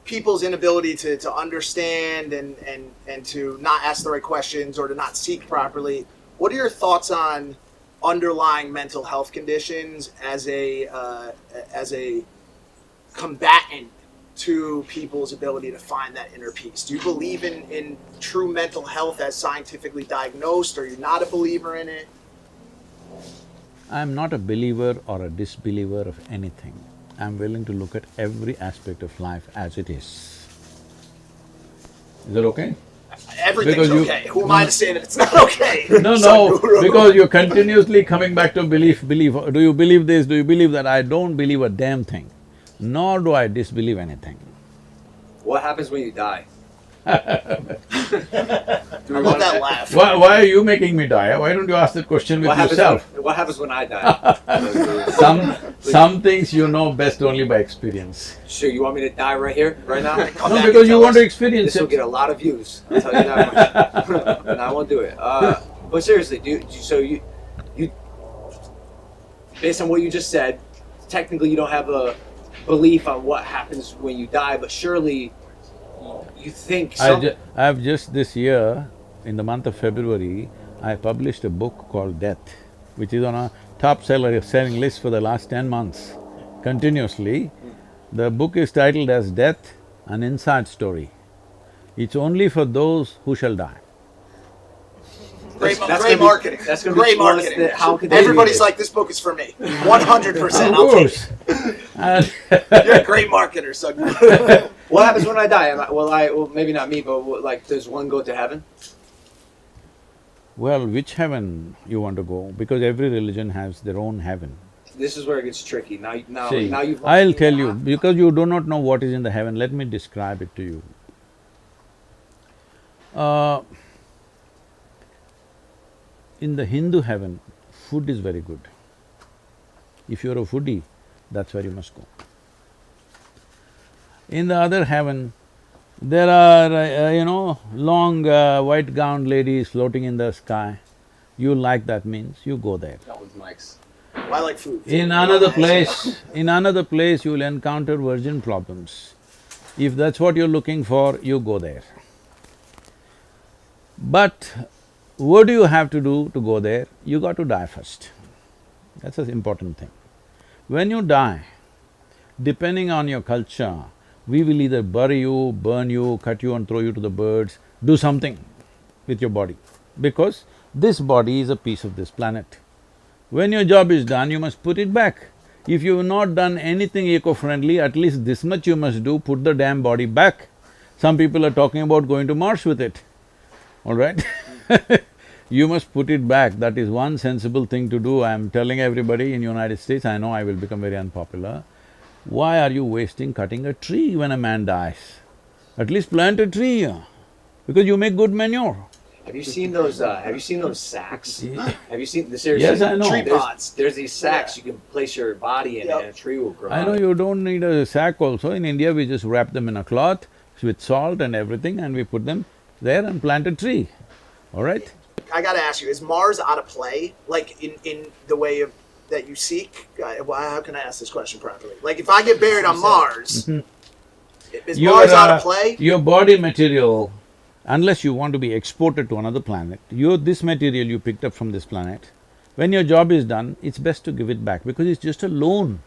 people's inability to understand and to not ask the right questions or to not seek properly. What are your thoughts on underlying mental health conditions as a combatant to people's ability to find that inner peace? Do you believe in true mental health as scientifically diagnosed, or are you not a believer in it? I'm not a believer or a disbeliever of anything. I'm willing to look at every aspect of life as it is. Is that okay? Everything's Because okay. Who am I to say that it's not okay? No, Sadhguru. because you're continuously coming back to belief, do you believe this, do you believe that? I don't believe a damn thing, nor do I disbelieve anything. What happens when you die? I love that laugh. Why are you making me die? Why don't you ask that question with yourself? What happens when I die? Some things you know best only by experience. Sure, you want me to die right here, right now? Come No, back because and you tell want to us. experience This will it. get a lot of views, I'll tell you that much. And I won't do it. But seriously, so you, based on what you just said, technically you don't have a belief on what happens when you die, but surely you think I've just this year, in the month of February, I published a book called Death, which is on a top selling list for the last 10 months, continuously. The book is titled as Death, an Inside Story. It's only for those who shall die. Great gonna marketing. That's gonna Great be plus marketing. how could they Everybody's read it? like, this book is for me. 100%. Of I'll take course. And it. You're a great marketer, Sadhguru. What happens when I die? Well, maybe not me, but like, does one go to heaven? well, which heaven you want to go? Because every religion has their own heaven. This is where it gets tricky. See, Now you've. I'll tell you, because you do not know what is in the heaven, let me describe it to you. Uh, in the Hindu heaven, food is very good. If you're a foodie, that's where you must go. In the other heaven, there are, long white gowned ladies floating in the sky. You like that means, you go there. That one's Mike's. I like food. In another place you will encounter virgin problems. If that's what you're looking for, you go there. But what do you have to do to go there? You got to die first. That's an important thing. When you die, depending on your culture, we will either bury you, burn you, cut you and throw you to the birds, do something with your body, because this body is a piece of this planet. When your job is done, you must put it back. If you've not done anything eco-friendly, at least this much you must do, put the damn body back. Some people are talking about going to Mars with it, all right? You must put it back, that is one sensible thing to do. I'm telling everybody in United States, I know I will become very unpopular. Why are you wasting cutting a tree when a man dies? At least plant a tree, because you make good manure. Have you seen those sacks? Yeah. Have you seen the seriously? Yes, I know. Tree pots. There's these sacks you can place your body in Yep. and a tree will grow. I know you don't need a sack also. In India, we just wrap them in a cloth with salt and everything and we put them there and plant a tree, all right? I gotta ask you, is Mars out of play? Like in the way of that you seek? How can I ask this question properly? Like if I get buried on Mars, is Mars out of play? Your body material, unless you want to be exported to another planet, this material you picked up from this planet, when your job is done, it's best to give it back because it's just a loan.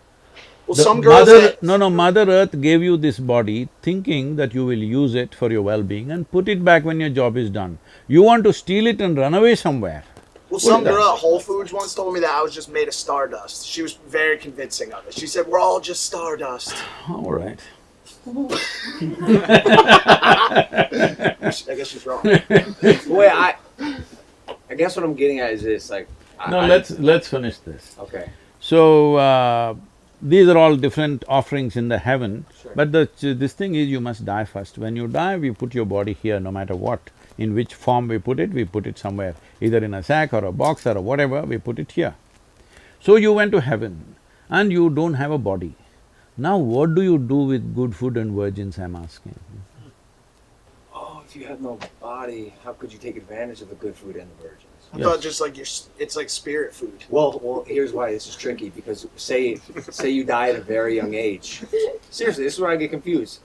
Well, some girls say, Mother Earth gave you this body thinking that you will use it for your well-being and put it back when your job is done. You want to steal it and run away somewhere. well, some girl at Whole Foods once told me that I was just made of stardust. She was very convincing of it. She said, "We're all just stardust." All right. I guess she's wrong. Wait, I guess what I'm getting at is this, like… Let's finish this. Okay. So, these are all different offerings in the heaven, Sure. but this thing is you must die first. When you die, we put your body here no matter what. In which form we put it somewhere, either in a sack or a box or whatever, we put it here. So you went to heaven and you don't have a body. Now what do you do with good food and virgins, I'm asking? Oh, if you have no body, how could you take advantage of the good food and the virgins? I thought just like it's like spirit food. Well, here's why this is tricky, because say you die at a very young age. Seriously, this is where I get confused.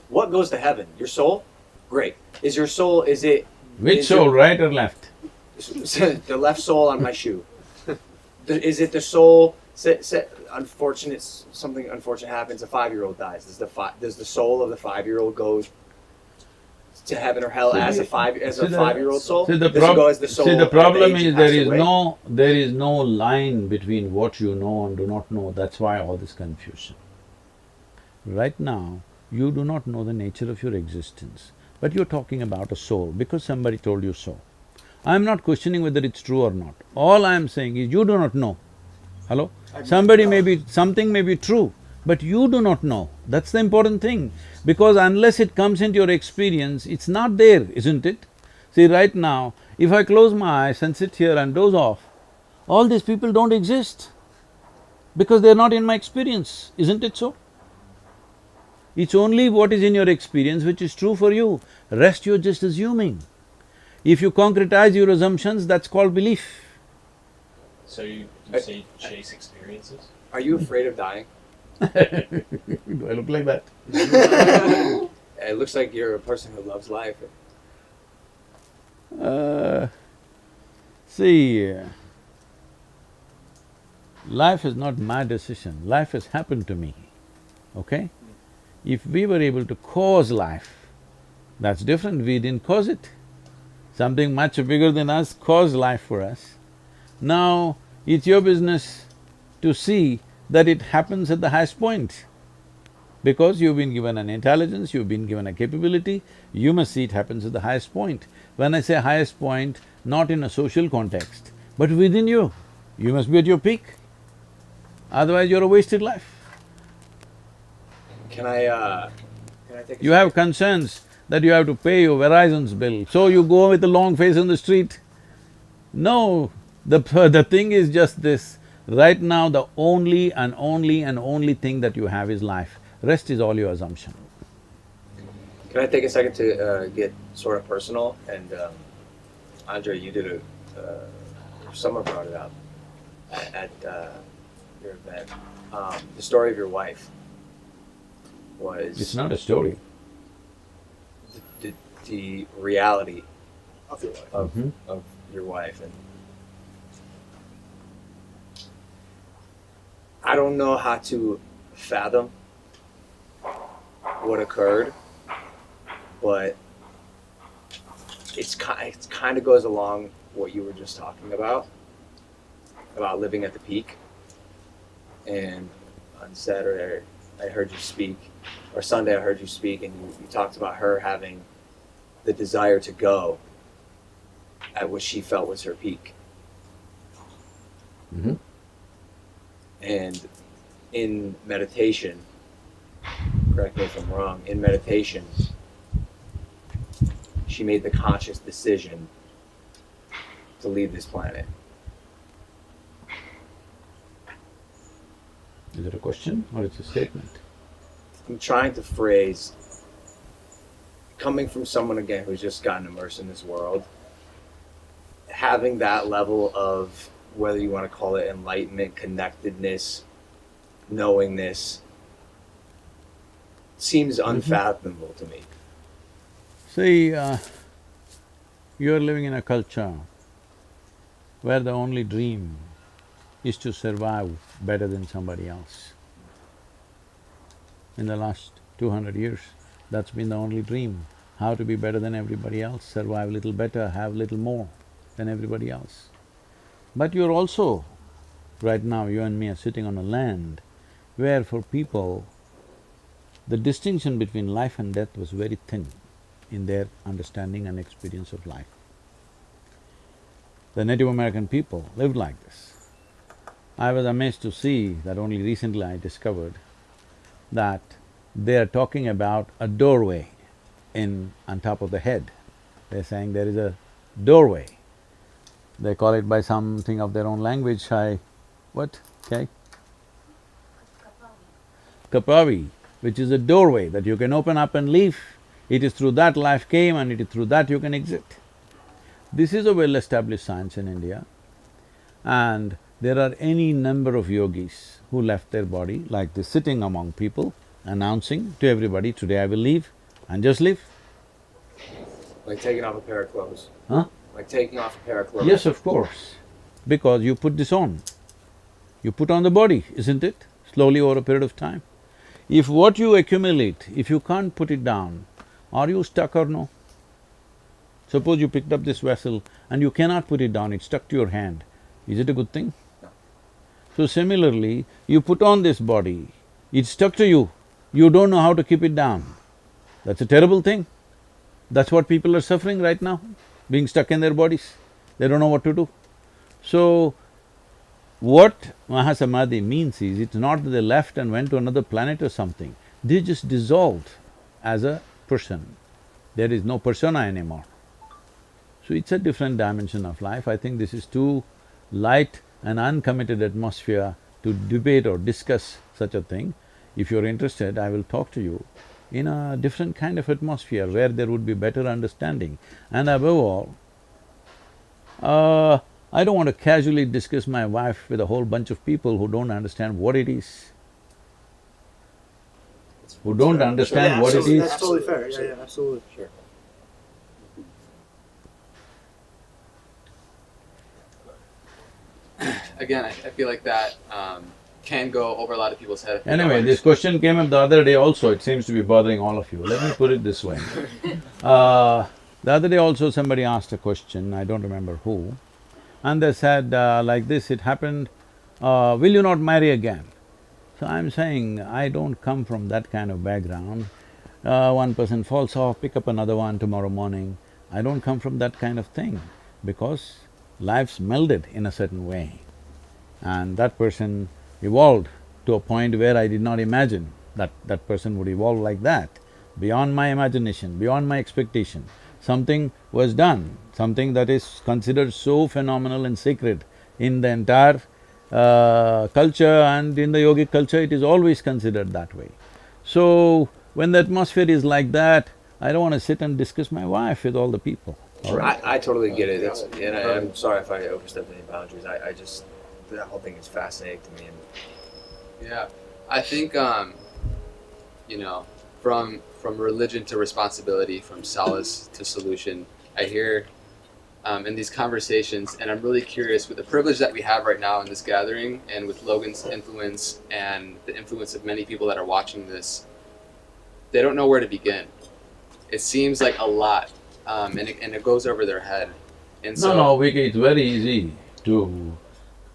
What goes to heaven? Your soul? Great. Is your soul, Which is soul, your- right or left? the left sole on my shoe. Is it the soul… something unfortunate happens, a 5-year-old dies. Does the soul of the 5-year-old go to heaven or hell as a 5-year-old soul? See, the Does it go as the soul see, the at problem age you is passed there is no line between what you know and do not know. That's why all this confusion. Right now, you do not know the nature of your existence, but you're talking about a soul because somebody told you so. I'm not questioning whether it's true or not. All I'm saying is you do not know. Hello? Something may be true, but you do not know. That's the important thing, because unless it comes into your experience, it's not there, isn't it? See, right now, if I close my eyes and sit here and doze off, all these people don't exist because they're not in my experience, isn't it so? It's only what is in your experience which is true for you, rest you're just assuming. If you concretize your assumptions, that's called belief. So you say chase experiences? Are you afraid of dying? Do I look like that? It looks like you're a person who loves life. See, life is not my decision, life has happened to me, okay? If we were able to cause life, that's different, we didn't cause it. Something much bigger than us caused life for us. Now, it's your business to see that it happens at the highest point. Because you've been given an intelligence, you've been given a capability, you must see it happens at the highest point. When I say highest point, not in a social context, but within you, you must be at your peak. Otherwise, you're a wasted life. Can I take a You have concerns that you have to pay your Verizon's bill, so you go with a long face on the street. No, the thing is just this, right now the only and only and only thing that you have is life, rest is all your assumption. Can I take a second to get sort of personal? And Andre, you did someone brought it up at your event. The story of your wife was… It's not a story. The reality Of your life. of your wife. And I don't know how to fathom what occurred, but it kind of goes along what you were just talking about living at the peak. And on Saturday, I heard you speak, or Sunday I heard you speak, and you talked about her having the desire to go at what she felt was her peak. Mm-hmm. And in meditation, correct me if I'm wrong, in meditation, she made the conscious decision to leave this planet. Is it a question or it's a statement? I'm trying to phrase, coming from someone again who's just gotten immersed in this world, having that level of, whether you want to call it enlightenment, connectedness, knowingness, seems unfathomable to me. See, you're living in a culture where the only dream is to survive better than somebody else. In the last 200 years, that's been the only dream, how to be better than everybody else, survive a little better, have a little more than everybody else. But you're also, right now you and me are sitting on a land where for people, the distinction between life and death was very thin in their understanding and experience of life. The Native American people lived like this. I was amazed to see that only recently I discovered that they are talking about a doorway on top of the head. They're saying there is a doorway. They call it by something of their own language, what? Okay? Kapavi, which is a doorway that you can open up and leave. It is through that life came and it is through that you can exit. This is a well-established science in India, and there are any number of yogis who left their body like this, sitting among people, announcing to everybody, today I will leave, and just leave. Like taking off a pair of clothes. Huh? Like taking off a pair of clothes. Yes, of course, because you put this on. You put on the body, isn't it? Slowly over a period of time. If what you accumulate, if you can't put it down, are you stuck or no? Suppose you picked up this vessel and you cannot put it down, it's stuck to your hand. Is it a good thing? No. So similarly, you put on this body, it's stuck to you, you don't know how to keep it down. That's a terrible thing. That's what people are suffering right now, being stuck in their bodies. They don't know what to do. So, what Mahasamadhi means is, it's not that they left and went to another planet or something, they just dissolved as a person. There is no persona anymore. So it's a different dimension of life. I think this is too light and uncommitted atmosphere to debate or discuss such a thing. If you're interested, I will talk to you in a different kind of atmosphere where there would be better understanding. And above all, I don't want to casually discuss my wife with a whole bunch of people who don't understand what it is. Who don't understand Yeah, what it absolutely. is. That's totally fair, yeah, absolutely. Sure. Again, I feel like that can go over a lot of people's head. Anyway, this question came up the other day also, it seems to be bothering all of you. Let me put it this way. The other day also somebody asked a question, I don't remember who, and they said like this, it happened, will you not marry again? So I'm saying, I don't come from that kind of background. One person falls off, pick up another one tomorrow morning. I don't come from that kind of thing, because life's melded in a certain way. And that person evolved to a point where I did not imagine that that person would evolve like that. beyond my imagination, beyond my expectation. Something was done, something that is considered so phenomenal and sacred in the entire culture, and in the yogic culture it is always considered that way. So, when the atmosphere is like that, I don't want to sit and discuss my wife with all the people, all right? I totally get it. I'm sorry if I overstepped any boundaries. I just, that whole thing is fascinating to me. And Yeah, I think you know, from religion to responsibility, from solace to solution, I hear in these conversations, and I'm really curious with the privilege that we have right now in this gathering, and with Logan's influence and the influence of many people that are watching this. They don't know where to begin. It seems like a lot, and it goes over their head. And so, No, Vicky, it's very easy to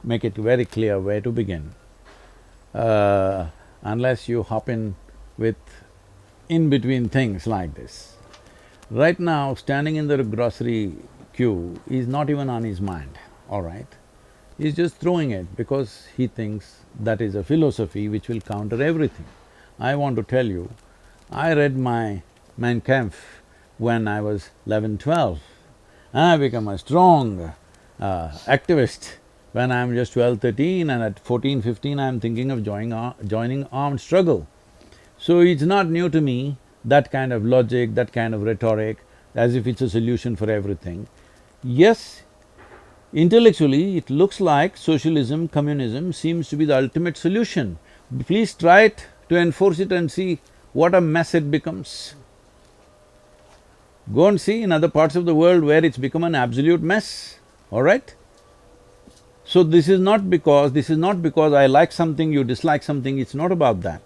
make it very clear where to begin. Unless you hop in between things like this. Right now, standing in the grocery queue is not even on his mind, all right? He's just throwing it because he thinks that is a philosophy which will counter everything. I want to tell you, I read my Mein Kampf when I was 11, 12. I become a strong activist when I'm just 12, 13, and at 14, 15 I'm thinking of joining armed struggle. So it's not new to me, that kind of logic, that kind of rhetoric, as if it's a solution for everything. Yes, intellectually it looks like socialism, communism seems to be the ultimate solution. Please try it to enforce it and see what a mess it becomes. Go and see in other parts of the world where it's become an absolute mess, all right? So this is not because I like something, you dislike something, it's not about that.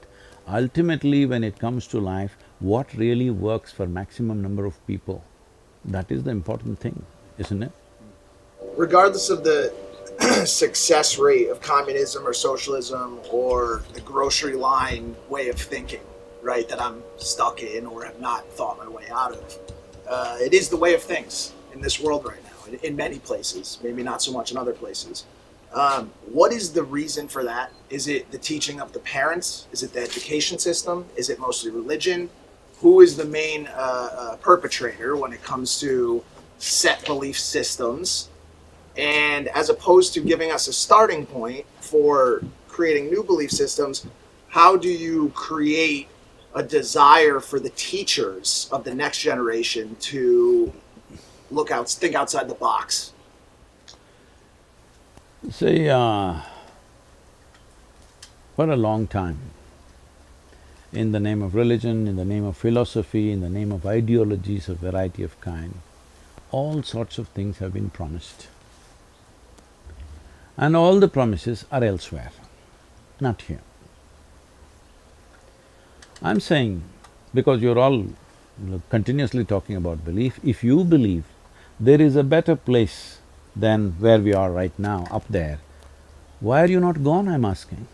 Ultimately, when it comes to life, what really works for maximum number of people, that is the important thing, isn't it? Regardless of the success rate of communism or socialism or the grocery line way of thinking, right, that I'm stuck in or have not thought my way out of, it is the way of things in this world right now, in many places, maybe not so much in other places. What is the reason for that? Is it the teaching of the parents? Is it the education system? Is it mostly religion? Who is the main perpetrator when it comes to set belief systems? And as opposed to giving us a starting point for creating new belief systems, how do you create a desire for the teachers of the next generation to think outside the box? See, for a long time, in the name of religion, in the name of philosophy, in the name of ideologies of variety of kind, all sorts of things have been promised. And all the promises are elsewhere, not here. I'm saying, because you're all continuously talking about belief, if you believe there is a better place than where we are right now, up there, why are you not gone, I'm asking?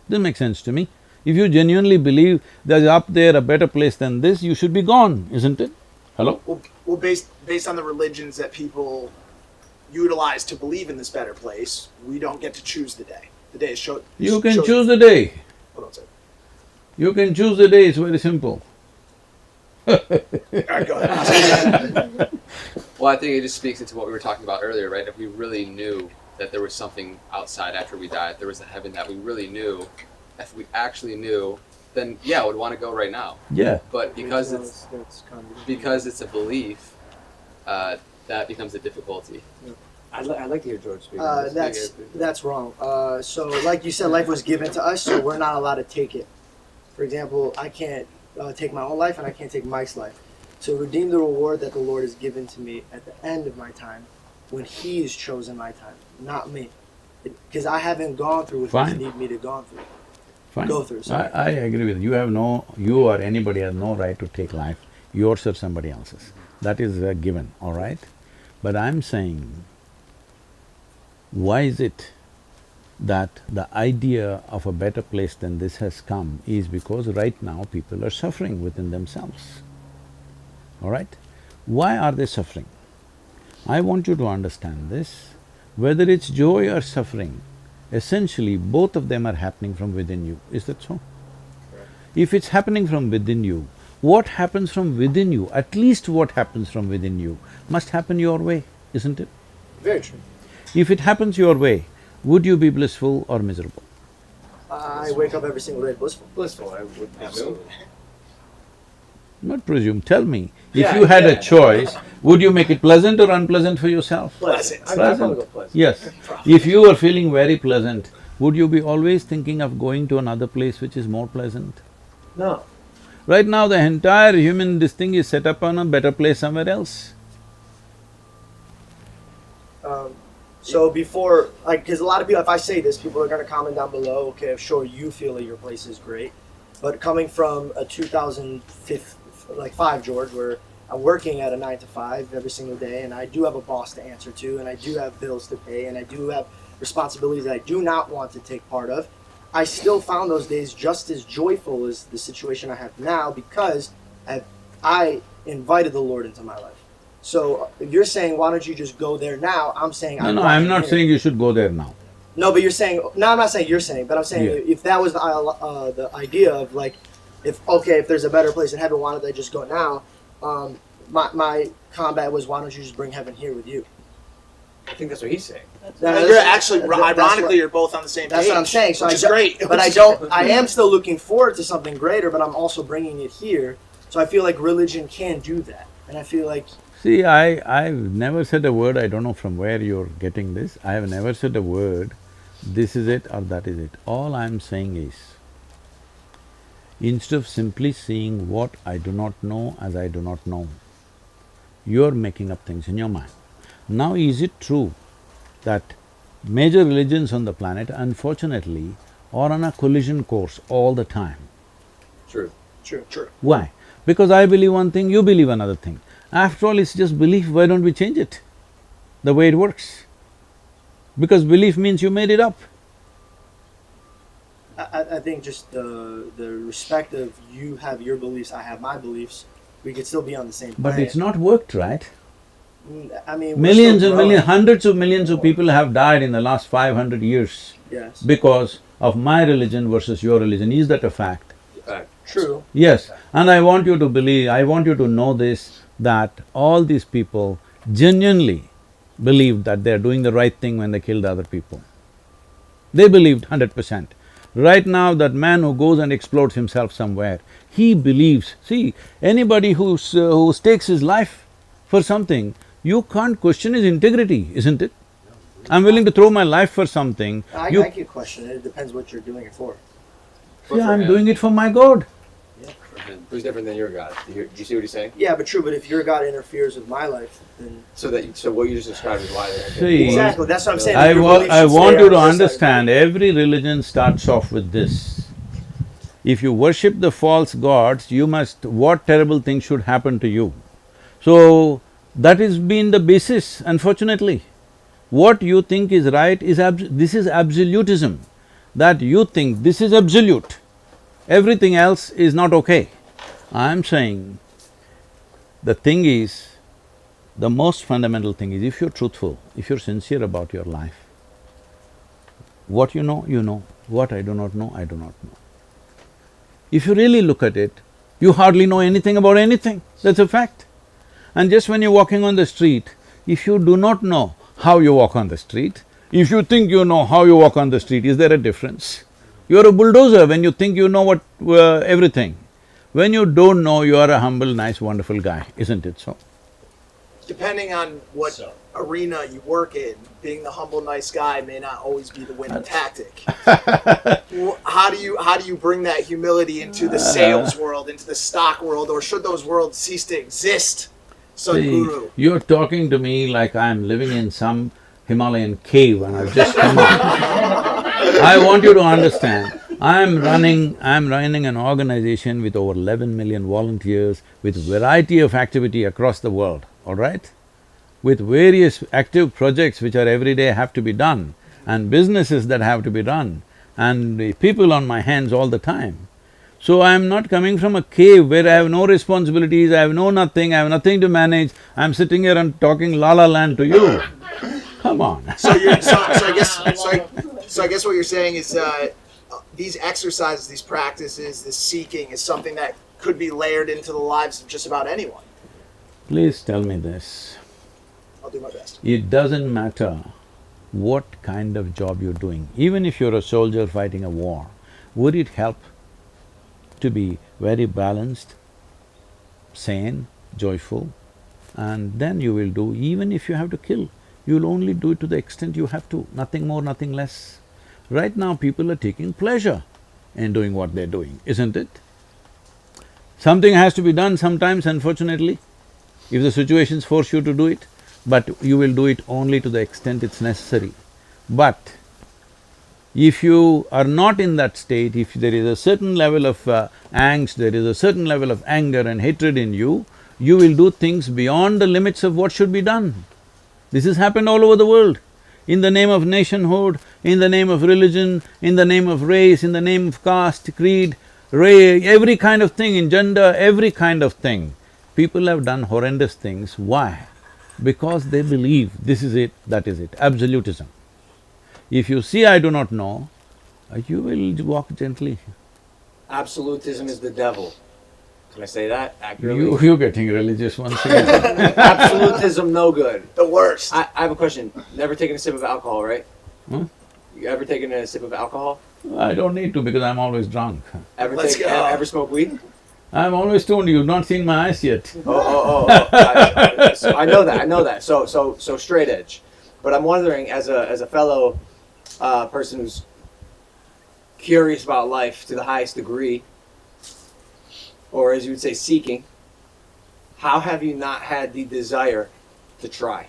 Doesn't make sense to me. If you genuinely believe there's up there a better place than this, you should be gone, isn't it? Hello? Well, based on the religions that people utilize to believe in this better place, we don't get to choose the day. The day is chosen. You can choose the day. Hold on a second. You can choose the day, it's very simple. All right, go ahead. well, I think it just speaks into what we were talking about earlier, right? If we really knew that there was something outside after we died, there was a heaven that we really knew, if we actually knew, then yeah, I would want to go right now. Yeah. But because it's a belief, that becomes a difficulty. I'd like to hear George speak. That's wrong. So, like you said, life was given to us, so we're not allowed to take it. For example, I can't take my own life, and I can't take Mike's life. So, redeem the reward that the Lord has given to me at the end of my time, when He has chosen my time, not me, because I haven't gone through what He needs me to go through. Sorry. I agree with you. You or anybody has no right to take life, yours or somebody else's. That is a given, all right? But I'm saying, why is it that the idea of a better place than this has come is because right now people are suffering within themselves, all right? Why are they suffering? I want you to understand this. Whether it's joy or suffering, essentially both of them are happening from within you. Is that so? If it's happening from within you, what happens from within you, at least what happens from within you, must happen your way, isn't it? Very true. If it happens your way, would you be blissful or miserable? I wake up every single day blissful. Blissful, I would assume. Not presume, tell me. If Yeah, you had yeah. a choice, would you make it pleasant or unpleasant for yourself? Pleasant. I'd Pleasant. probably go pleasant. Yes. If you were feeling very pleasant, would you be always thinking of going to another place which is more pleasant? No. Right now, the entire this thing is set up on a better place somewhere else. So before, like, because a lot of people, if I say this, people are going to comment down below, okay, sure, you feel that your place is great. But coming from a 2005 George, where I'm working at a 9 to 5 every single day, and I do have a boss to answer to, and I do have bills to pay, and I do have responsibilities that I do not want to take part of, I still found those days just as joyful as the situation I have now because I invited the Lord into my life. So if you're saying, why don't you just go there now? I'm saying, No, I'm not saying you should go there now. No, but you're saying, no, I'm not saying you're saying, but I'm saying Yeah. if that was the idea of like, if there's a better place in heaven, why don't they just go now? My combat was, why don't you just bring heaven here with you? I think that's what he's saying. You're actually, ironically, you're both on the same page. That's what I'm saying. So which is great. But I am still looking forward to something greater, but I'm also bringing it here. So I feel like religion can do that. And I feel like… See, I've never said a word, I don't know from where you're getting this, I have never said a word, this is it or that is it. All I'm saying is, instead of simply seeing what I do not know as I do not know, you're making up things in your mind. Now, is it true that major religions on the planet, unfortunately, are on a collision course all the time? True. True. Why? Because I believe one thing, you believe another thing. After all, it's just belief, why don't we change it? The way it works. Because belief means you made it up. I think just the respect of you have your beliefs, I have my beliefs, we could still be on the same planet. But it's not worked, right? I mean, we're Millions still and growing. millions, hundreds of millions of people have died in the last 500 years Yes. because of my religion versus your religion. Is that a fact? True. Yes, and I want you to believe, I want you to know this, that all these people genuinely believed that they're doing the right thing when they killed other people. They believed 100%. Right now, that man who goes and explodes himself somewhere, he believes… See, anybody who stakes his life for something, you can't question his integrity, isn't it? I'm willing to throw my life for something, I can question it. It depends what you're doing it for. Yeah, I'm doing it for my God. Who's different than your God? Do you see what he's saying? Yeah, but true. But if your God interferes with my life, then So what you just described is why they're… See, exactly that's what I'm saying. I Your want beliefs should you stay to on your side. understand, every religion starts off with this. If you worship the false gods, you must… what terrible thing should happen to you? So, that has been the basis, unfortunately. What you think is right is this is absolutism, that you think this is absolute, everything else is not okay. I'm saying, the thing is, the most fundamental thing is, if you're truthful, if you're sincere about your life, what you know, what I do not know, I do not know. If you really look at it, you hardly know anything about anything, that's a fact. And just when you're walking on the street, if you do not know how you walk on the street, if you think you know how you walk on the street, is there a difference? You're a bulldozer when you think you know what… everything. When you don't know, you are a humble, nice, wonderful guy, isn't it so? Depending on what arena you work in, being the humble, nice guy may not always be the winning tactic. How do you bring that humility into the sales world, into the stock world, or should those worlds cease to exist? Sadhguru. You're talking to me like I'm living in some Himalayan cave and I've just come out. I want you to understand, I'm running an organization with over 11 million volunteers, with variety of activity across the world, all right? With various active projects which are every day have to be done, and businesses that have to be run, and the people on my hands all the time. So I'm not coming from a cave where I have no responsibilities, I have no nothing, I have nothing to manage, I'm sitting here and talking la-la land to you. Come on. So I guess what you're saying is, these exercises, these practices, this seeking is something that could be layered into the lives of just about anyone. Please tell me this. I'll do my best. It doesn't matter what kind of job you're doing, even if you're a soldier fighting a war, would it help to be very balanced, sane, joyful? And then you will do, even if you have to kill, you'll only do it to the extent you have to, nothing more, nothing less. Right now, people are taking pleasure in doing what they're doing, isn't it? Something has to be done sometimes, unfortunately, if the situations force you to do it, but you will do it only to the extent it's necessary. But if you are not in that state, if there is a certain level of angst, there is a certain level of anger and hatred in you, you will do things beyond the limits of what should be done. This has happened all over the world. In the name of nationhood, in the name of religion, in the name of race, in the name of caste, creed, every kind of thing, in gender, every kind of thing. People have done horrendous things. Why? Because they believe this is it, that is it, absolutism. If you see I do not know, you will walk gently. Absolutism is the devil. Can I say that accurately? You're getting religious once again. Absolutism, no good. The worst. I have a question. Never taken a sip of alcohol, right? Huh? You ever taken a sip of alcohol? I don't need to because I'm always drunk. Let's go. Ever smoke weed? I'm always told you've not seen my eyes yet. I know that. So straight edge. But I'm wondering, as a fellow person who's curious about life to the highest degree, or as you would say, seeking, how have you not had the desire to try?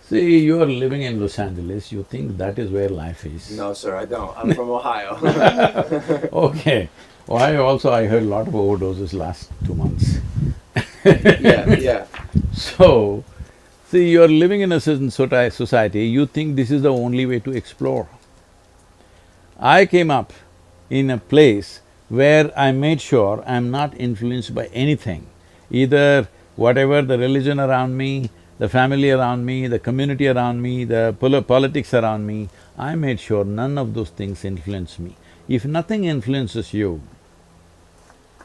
See, you are living in Los Angeles, you think that is where life is. No, sir, I don't. I'm from Ohio. Okay. Ohio also I heard a lot of overdoses last 2 months. Yeah. So, see, you are living in a certain society, you think this is the only way to explore. I came up in a place where I made sure I'm not influenced by anything, either whatever the religion around me, the family around me, the community around me, the politics around me, I made sure none of those things influence me. If nothing influences you,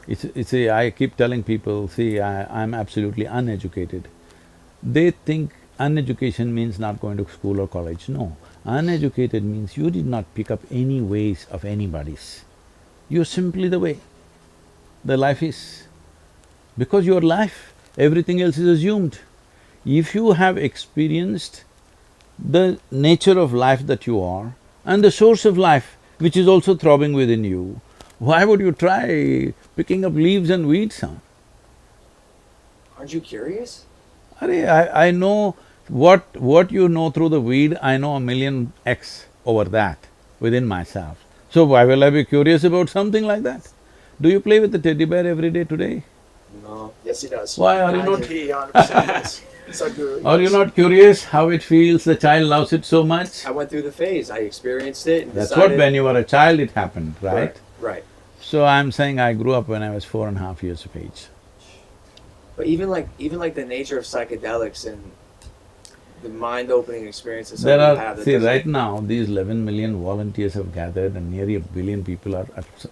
I keep telling people, see, I'm absolutely uneducated. They think uneducation means not going to school or college. No, uneducated means you did not pick up any ways of anybody's. You're simply the way the life is. Because your life, everything else is assumed. If you have experienced the nature of life that you are and the source of life which is also throbbing within you, why would you try picking up leaves and weeds, huh? Aren't you curious? I know what you know through the weed, I know 1,000,000x over that within myself. So why will I be curious about something like that? Do you play with the teddy bear every day today? No. Yes, he does. Why are you not… He 100% does. Sadhguru. Are you not curious how it feels, the child loves it so much? I went through the phase. I experienced it and That's decided… what, when you were a child it happened, right? Right. So I'm saying I grew up when I was 4.5 years of age. But even like the nature of psychedelics and the mind-opening experiences There that you are… have. see, right now, these 11 million volunteers have gathered and nearly 1 billion people are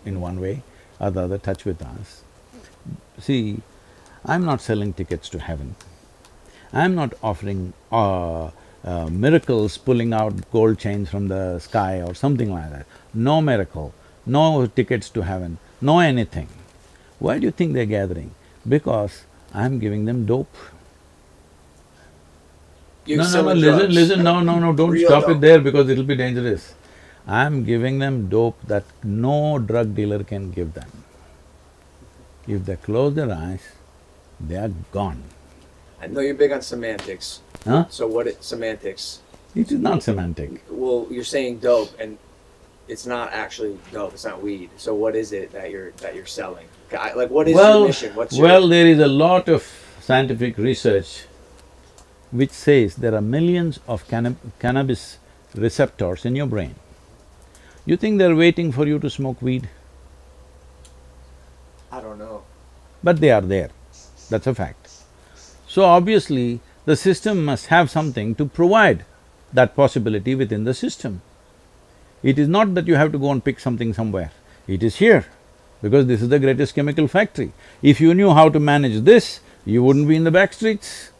in one way or the other touch with us. See, I'm not selling tickets to heaven. I'm not offering miracles, pulling out gold chains from the sky or something like that. No miracle, no tickets to heaven, no anything. Why do you think they're gathering? Because I'm giving them dope. You're No, selling listen, drugs. listen, no, don't Real stop dope. it there because it'll be dangerous. I'm giving them dope that no drug dealer can give them. If they close their eyes, they are gone. I know you're big on semantics. Huh? So semantics? It is not semantic. Well, you're saying dope, and it's not actually dope. It's not weed. So what is it that you're selling? Like, what is your mission? What's your… Well, there is a lot of scientific research which says there are millions of cannabis receptors in your brain. You think they're waiting for you to smoke weed? I don't know. But they are there, that's a fact. So obviously, the system must have something to provide that possibility within the system. It is not that you have to go and pick something somewhere. It is here, because this is the greatest chemical factory. If you knew how to manage this, you wouldn't be in the back streets.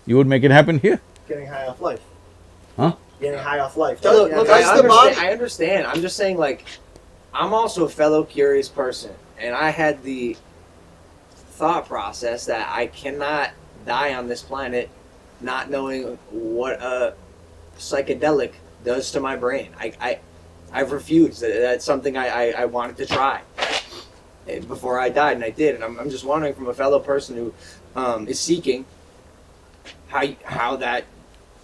You would make it happen here. Getting high off life. Huh? Getting high off life. Look, Yeah, look, that's I the understand- I understand. I'm just saying, like, I'm also a fellow curious person, and I had the thought process that I cannot die on this planet not knowing what a psychedelic does to my brain. I've refused. That's something I wanted to try before I died, and I did. And I'm just wondering, from a fellow person who is seeking, how that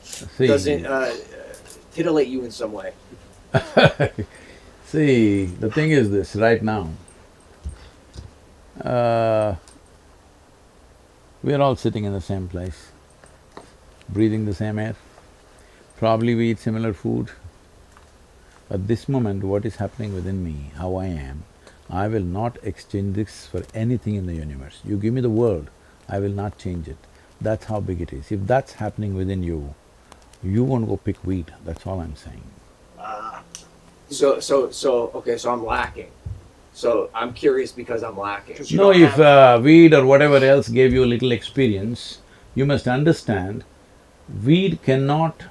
See. doesn't titillate you in some way. See, the thing is this, right now, we are all sitting in the same place, breathing the same air. Probably we eat similar food. At this moment, what is happening within me, how I am, I will not exchange this for anything in the universe. You give me the world, I will not change it. That's how big it is. If that's happening within you, you won't go pick weed, that's all I'm saying. Okay, so I'm lacking. So I'm curious because I'm lacking. You No, don't if have- weed or whatever else gave you a little experience, you must understand, weed cannot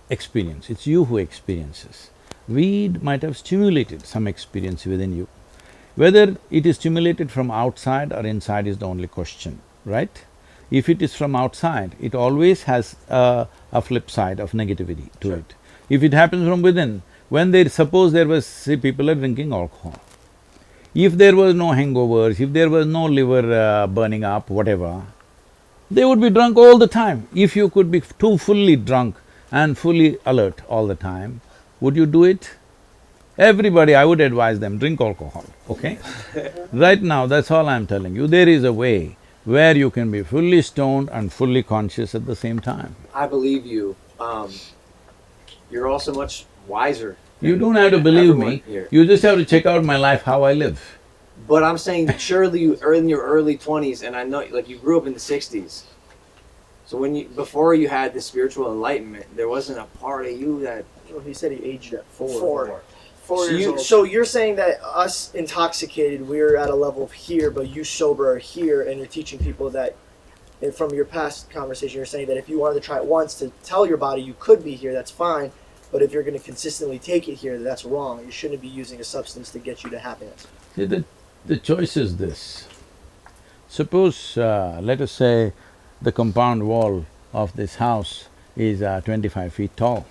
experience, it's you who experiences. Weed might have stimulated some experience within you. Whether it is stimulated from outside or inside is the only question, right? If it is from outside, it always has a flip side of negativity to it. If it happens from within, when suppose there was… see, people are drinking alcohol. If there was no hangovers, if there was no liver burning up, whatever, they would be drunk all the time. If you could be too fully drunk and fully alert all the time, would you do it? Everybody, I would advise them, drink alcohol, okay? Right now, that's all I'm telling you. There is a way where you can be fully stoned and fully conscious at the same time. I believe you. You're also much wiser. You don't have to believe Everyone me, here. you just have to check out my life, how I live. But I'm saying, surely you are in your early 20s, and I know, like, you grew up in the 60s. So before you had the spiritual enlightenment, there wasn't a part of you that… Well, he said he aged at 4. 4 So years you- old. So you're saying that us intoxicated, we're at a level of here, but you sober are here, and you're teaching people that, and from your past conversation, you're saying that if you wanted to try it once to tell your body you could be here, that's fine, but if you're going to consistently take it here, that's wrong. You shouldn't be using a substance to get you to happiness. See, the choice is this. Suppose, let us say, the compound wall of this house is 25 feet tall.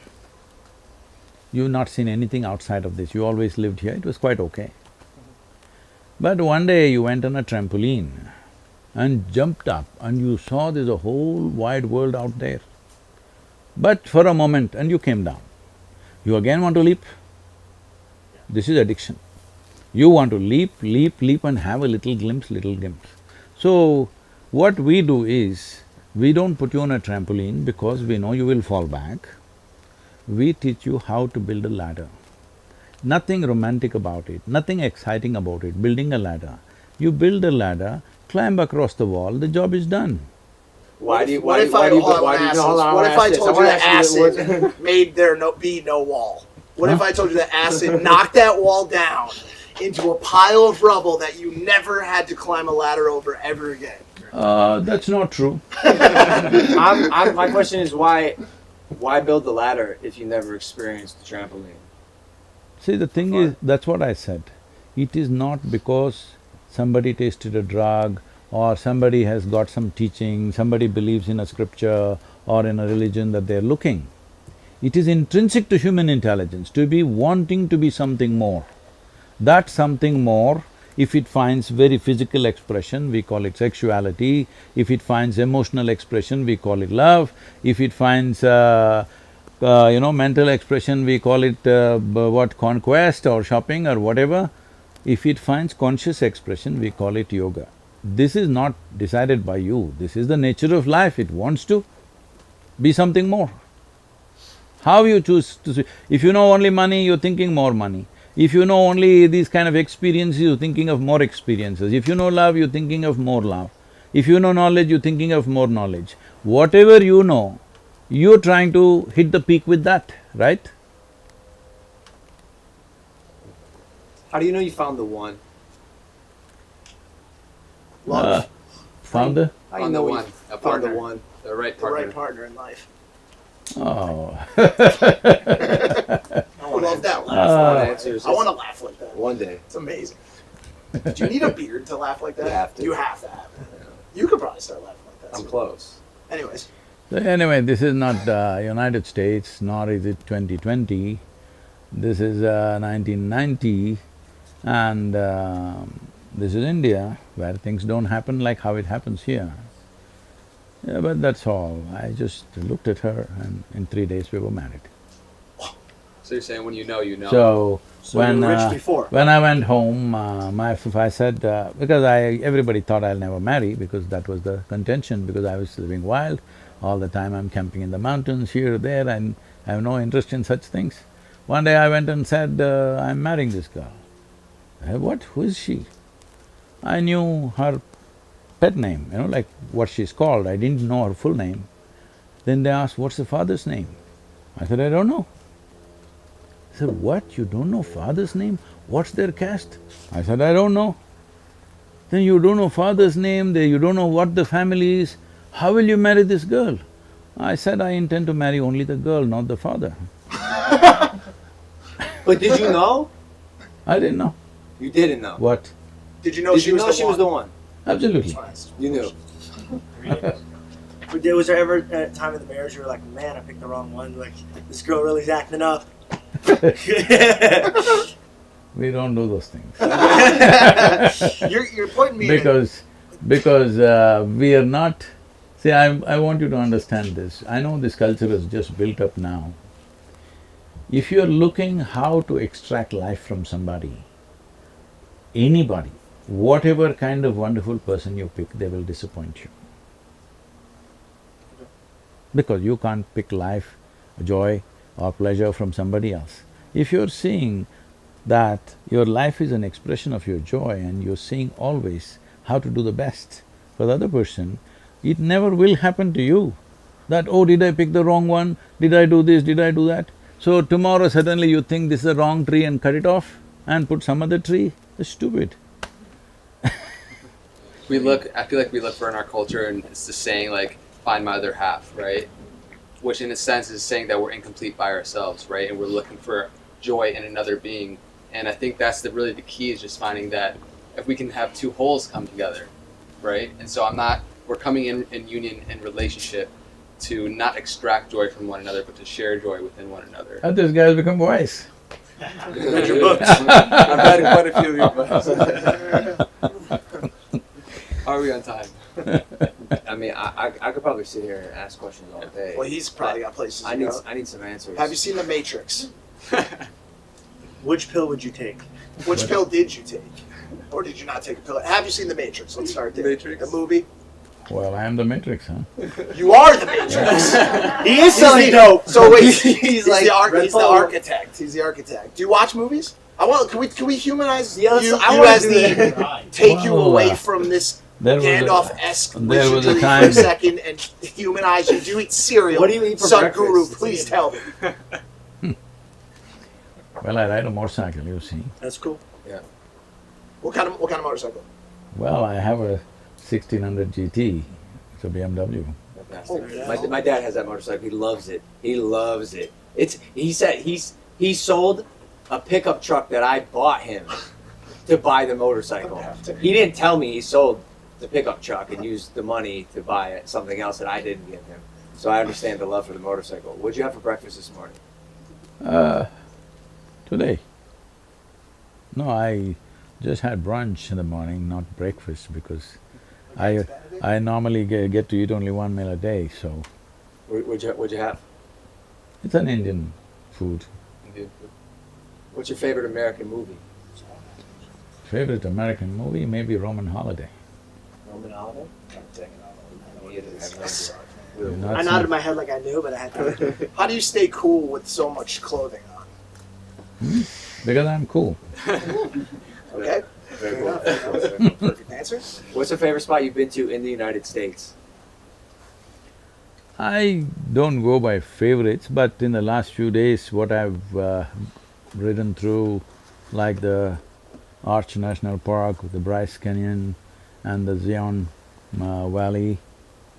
You've not seen anything outside of this, you always lived here, it was quite okay. But one day you went on a trampoline and jumped up and you saw there's a whole wide world out there. But for a moment and you came down. You again want to leap? This is addiction. You want to leap and have a little glimpse, So, what we do is, we don't put you on a trampoline because we know you will fall back. We teach you how to build a ladder. Nothing romantic about it, nothing exciting about it, building a ladder. You build a ladder, climb across the wall, the job is done. Why do you… What if I told you that acid acid… made there be no wall? What if I told you that acid knocked that wall down into a pile of rubble that you never had to climb a ladder over ever again? That's not true. My question is, why build the ladder if you never experienced the trampoline? See, the thing is, that's what I said. It is not because somebody tasted a drug or somebody has got some teaching, somebody believes in a scripture or in a religion that they're looking. It is intrinsic to human intelligence to be wanting to be something more. That something more, if it finds very physical expression, we call it sexuality. If it finds emotional expression, we call it love. If it finds mental expression, we call it conquest or shopping or whatever. If it finds conscious expression, we call it yoga. This is not decided by you, this is the nature of life, it wants to be something more. How you choose to see… if you know only money, you're thinking more money. If you know only these kind of experiences, you're thinking of more experiences. If you know love, you're thinking of more love. If you know knowledge, you're thinking of more knowledge. Whatever you know, you're trying to hit the peak with that, right? How do you know you found the one? Love. Found the… How do you Found know the you one, a found the partner. one? The right the partner. right partner in life. Oh. I love that laugh. Answers. I want to laugh like that. One day. It's amazing. Do you need a beard to laugh like that? You have to. You have to have it. You could probably start laughing like that. I'm soon. close. Anyways, So anyway, this is not United States, nor is it 2020. This is 1990, and this is India, where things don't happen like how it happens here. Yeah, but that's all. I just looked at her, and in 3 days we were married. So you're saying when you know, you know. So So when you were rich before. when I went home, my wife, I said because everybody thought I'll never marry because that was the contention, because I was living wild all the time. I'm camping in the mountains here, there, and I have no interest in such things. One day I went and said, I'm marrying this girl. What? Who is she? I knew her pet name, like what she's called. I didn't know her full name. Then they asked, what's the father's name? I said, I don't know. They said, what? You don't know father's name? What's their caste? I said, I don't know. Then you don't know father's name, you don't know what the family is, how will you marry this girl? I said, I intend to marry only the girl, not the father. But did you know? I didn't know. You didn't know. What? did you know Did she you was know the she one? was the one? Absolutely. You knew. 3 days. Was there ever a time in the marriage you were like, man, I picked the wrong one? Like, this girl really's acting up. We don't do those things. You're pointing me in Because we are not… See, I want you to understand this. I know this culture is just built up now. If you're looking how to extract life from somebody, anybody, whatever kind of wonderful person you pick, they will disappoint you. Because you can't pick life, joy or pleasure from somebody else. If you're seeing that your life is an expression of your joy and you're seeing always how to do the best for the other person, it never will happen to you that, oh, did I pick the wrong one? Did I do this? Did I do that? So tomorrow suddenly you think this is the wrong tree and cut it off and put some other tree? That's stupid. I feel like we look for in our culture, and it's the saying like, find my other half, right? Which in a sense is saying that we're incomplete by ourselves, right? And we're looking for joy in another being. And I think that's really the key, is just finding that if we can have two wholes come together, right? And so we're coming in union and relationship to not extract joy from one another, but to share joy within one another. And this guy has become wise. Read your books. I've read quite a few of your books. Are we on time? I mean, I could probably sit here and ask questions all day. Well, he's probably got places I to need go. I need some answers. Have you seen The Matrix? Which pill would you take? Which pill did you take? Or did you not take a pill? Have you seen The Matrix? Let's start there. Matrix? The movie? Well, I am the Matrix, huh? You are The Matrix! He is selling dope. So wait, He's like Red he's the Bull. architect. He's the architect. Do you watch movies? Can we humanize Yeah, you, I you wanna as do the Right. take you Well, away from this there was a- Gandalf-esque there was a wizardry for time- a second and humanize you? Do you eat cereal? What do you eat for Sadhguru, breakfast? please tell me. Well, I ride a motorcycle, you see. That's cool. What kind of motorcycle? Well, I have a 1600 GT, it's a BMW. Fantastic. My dad has that motorcycle. He loves it. He loves it. He said he sold a pickup truck that I bought him to buy the motorcycle. He didn't tell me he sold the pickup truck and used the money to buy something else that I didn't give him. So I understand the love for the motorcycle. What'd you have for breakfast this morning? Today. No, I just had brunch in the morning, not breakfast, because I normally get to eat only one meal a day, so What'd you have? it's an Indian food. What's your favorite American movie? Favorite American movie, maybe Roman Holiday. Roman Holiday? You've not I seen- nodded my head like I knew, but I had to. How do you stay cool with so much clothing on? Because I'm cool. Okay? Very cool. Perfect answer. What's your favorite spot you've been to in the United States? I don't go by favorites, but in the last few days, what I've ridden through, like the Arch National Park, the Bryce Canyon and the Zion Valley.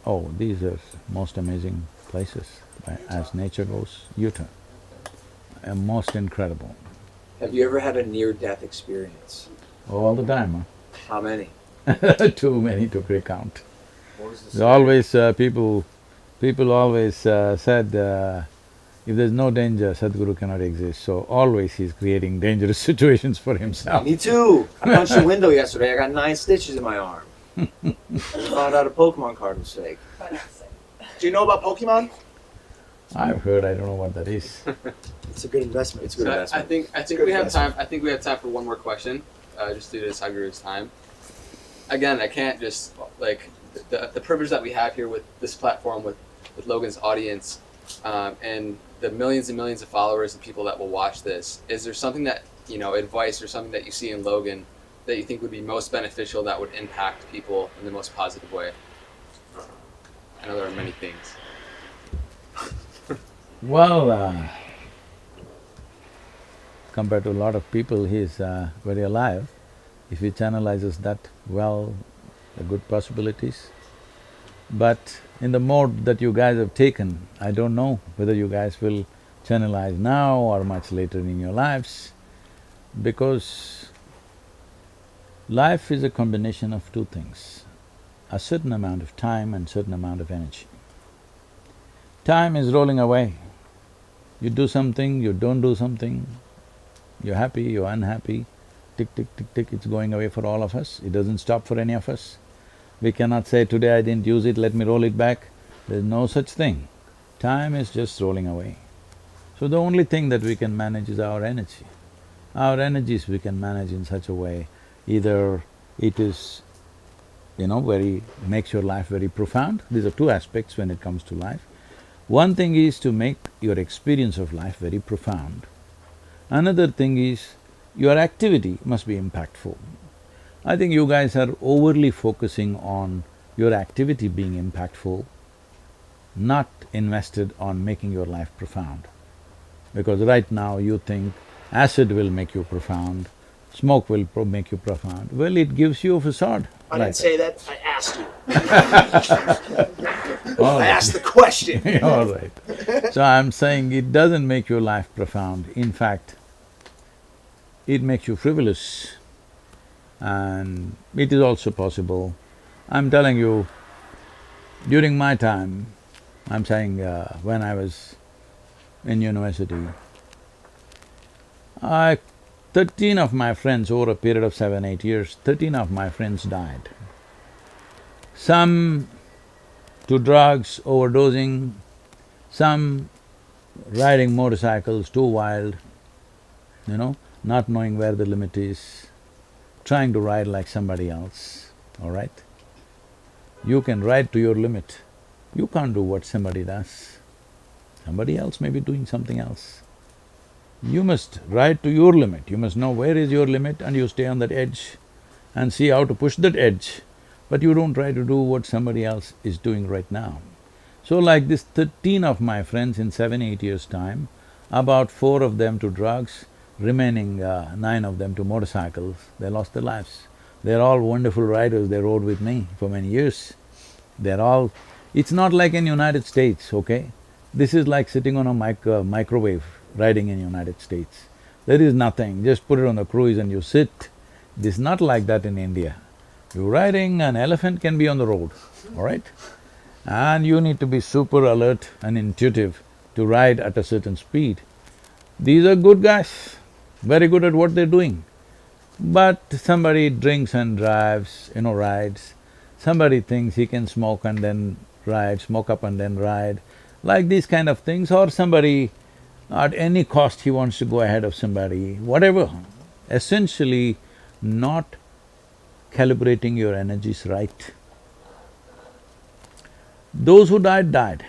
Oh, these are most amazing places as nature goes. Utah, most incredible. Have you ever had a near-death experience? All the time, How many? huh? Too many to recount. What was the There's always people always said if there's no danger, Sadhguru cannot exist. So always he's creating dangerous situations for himself. Me too. I punched a window yesterday. I got 9 stitches in my arm. I found out a Pokemon card was fake. Do you know about Pokemon? I've heard, I don't know what that is. It's a good investment. It's a good So I investment. think good we have investment. time. I think we have time for one more question, just due to Sadhguru's time. Again, I can't just like the privilege that we have here with this platform with Logan's audience, and the millions and millions of followers and people that will watch this. Is there something that advice or something that you see in Logan that you think would be most beneficial that would impact people in the most positive way? I know there are many things. Well, compared to a lot of people, he's very alive. If he channelizes that well, the good possibilities. But in the mode that you guys have taken, I don't know whether you guys will channelize now or much later in your lives, because life is a combination of two things, a certain amount of time and certain amount of energy. Time is rolling away. You do something, you don't do something, you're happy, you're unhappy, tick, tick, tick, tick, it's going away for all of us, it doesn't stop for any of us. We cannot say, today I didn't use it, let me roll it back. There's no such thing. Time is just rolling away. So the only thing that we can manage is our energy. Our energies we can manage in such a way, either it is, makes your life very profound. These are two aspects when it comes to life. One thing is to make your experience of life very profound. Another thing is your activity must be impactful. I think you guys are overly focusing on your activity being impactful, not invested on making your life profound. Because right now you think acid will make you profound, smoke will make you profound. Well, it gives you a facade. I didn't say that, I asked you. All I right. asked the question. All right. So I'm saying it doesn't make your life profound. In fact, it makes you frivolous, and it is also possible. I'm telling you, during my time, I'm saying when I was in university, 13 of my friends, over a period of 7-8 years, 13 of my friends died. Some to drugs, overdosing, some riding motorcycles too wild, not knowing where the limit is, trying to ride like somebody else, all right? You can ride to your limit. You can't do what somebody does. Somebody else may be doing something else. You must ride to your limit. You must know where is your limit and you stay on that edge and see how to push that edge. But you don't try to do what somebody else is doing right now. So like this 13 of my friends in 7-8 years' time, about 4 of them to drugs, remaining 9 of them to motorcycles, they lost their lives. They're all wonderful riders, they rode with me for many years. They're all… It's not like in United States, okay? This is like sitting on a microwave riding in United States. There is nothing, just put it on the cruise and you sit. This is not like that in India. You're riding, an elephant can be on the road, all right? And you need to be super alert and intuitive to ride at a certain speed. These are good guys, very good at what they're doing. But somebody drinks and drives, rides. Somebody thinks he can smoke and then ride, smoke up and then ride, like these kind of things. Or somebody, at any cost he wants to go ahead of somebody, whatever. Essentially not calibrating your energies right. Those who died, died.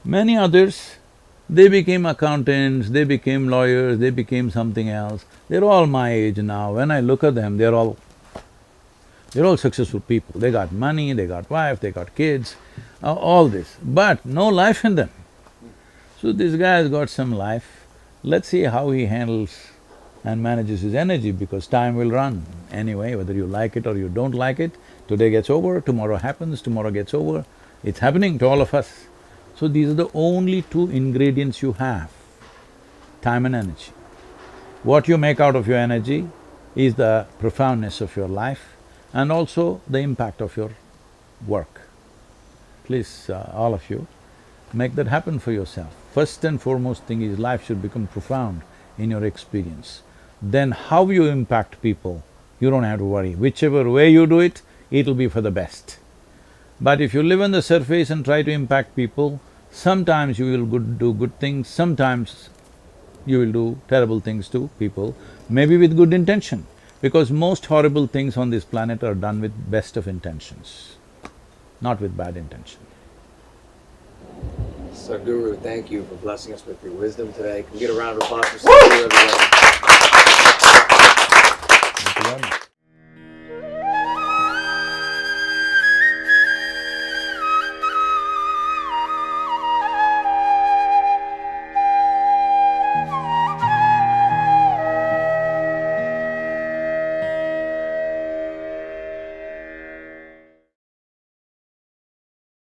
Many others, they became accountants, they became lawyers, they became something else. They're all my age now. When I look at them, they're all successful people. They got money, they got wife, they got kids, all this, but no life in them. So this guy has got some life. Let's see how he handles and manages his energy, because time will run anyway, whether you like it or you don't like it. Today gets over, tomorrow happens, tomorrow gets over. It's happening to all of us. So these are the only two ingredients you have, time and energy. What you make out of your energy is the profoundness of your life and also the impact of your work. Please, all of you, make that happen for yourself. First and foremost thing is life should become profound in your experience. Then how you impact people, you don't have to worry. Whichever way you do it, it'll be for the best. But if you live on the surface and try to impact people, sometimes you will do good things, sometimes you will do terrible things to people, maybe with good intention, because most horrible things on this planet are done with best of intentions, not with bad intention. Sadhguru, thank you for blessing us with your wisdom today. Can we get a round of applause for Sadhguru, everybody? Thank you very much.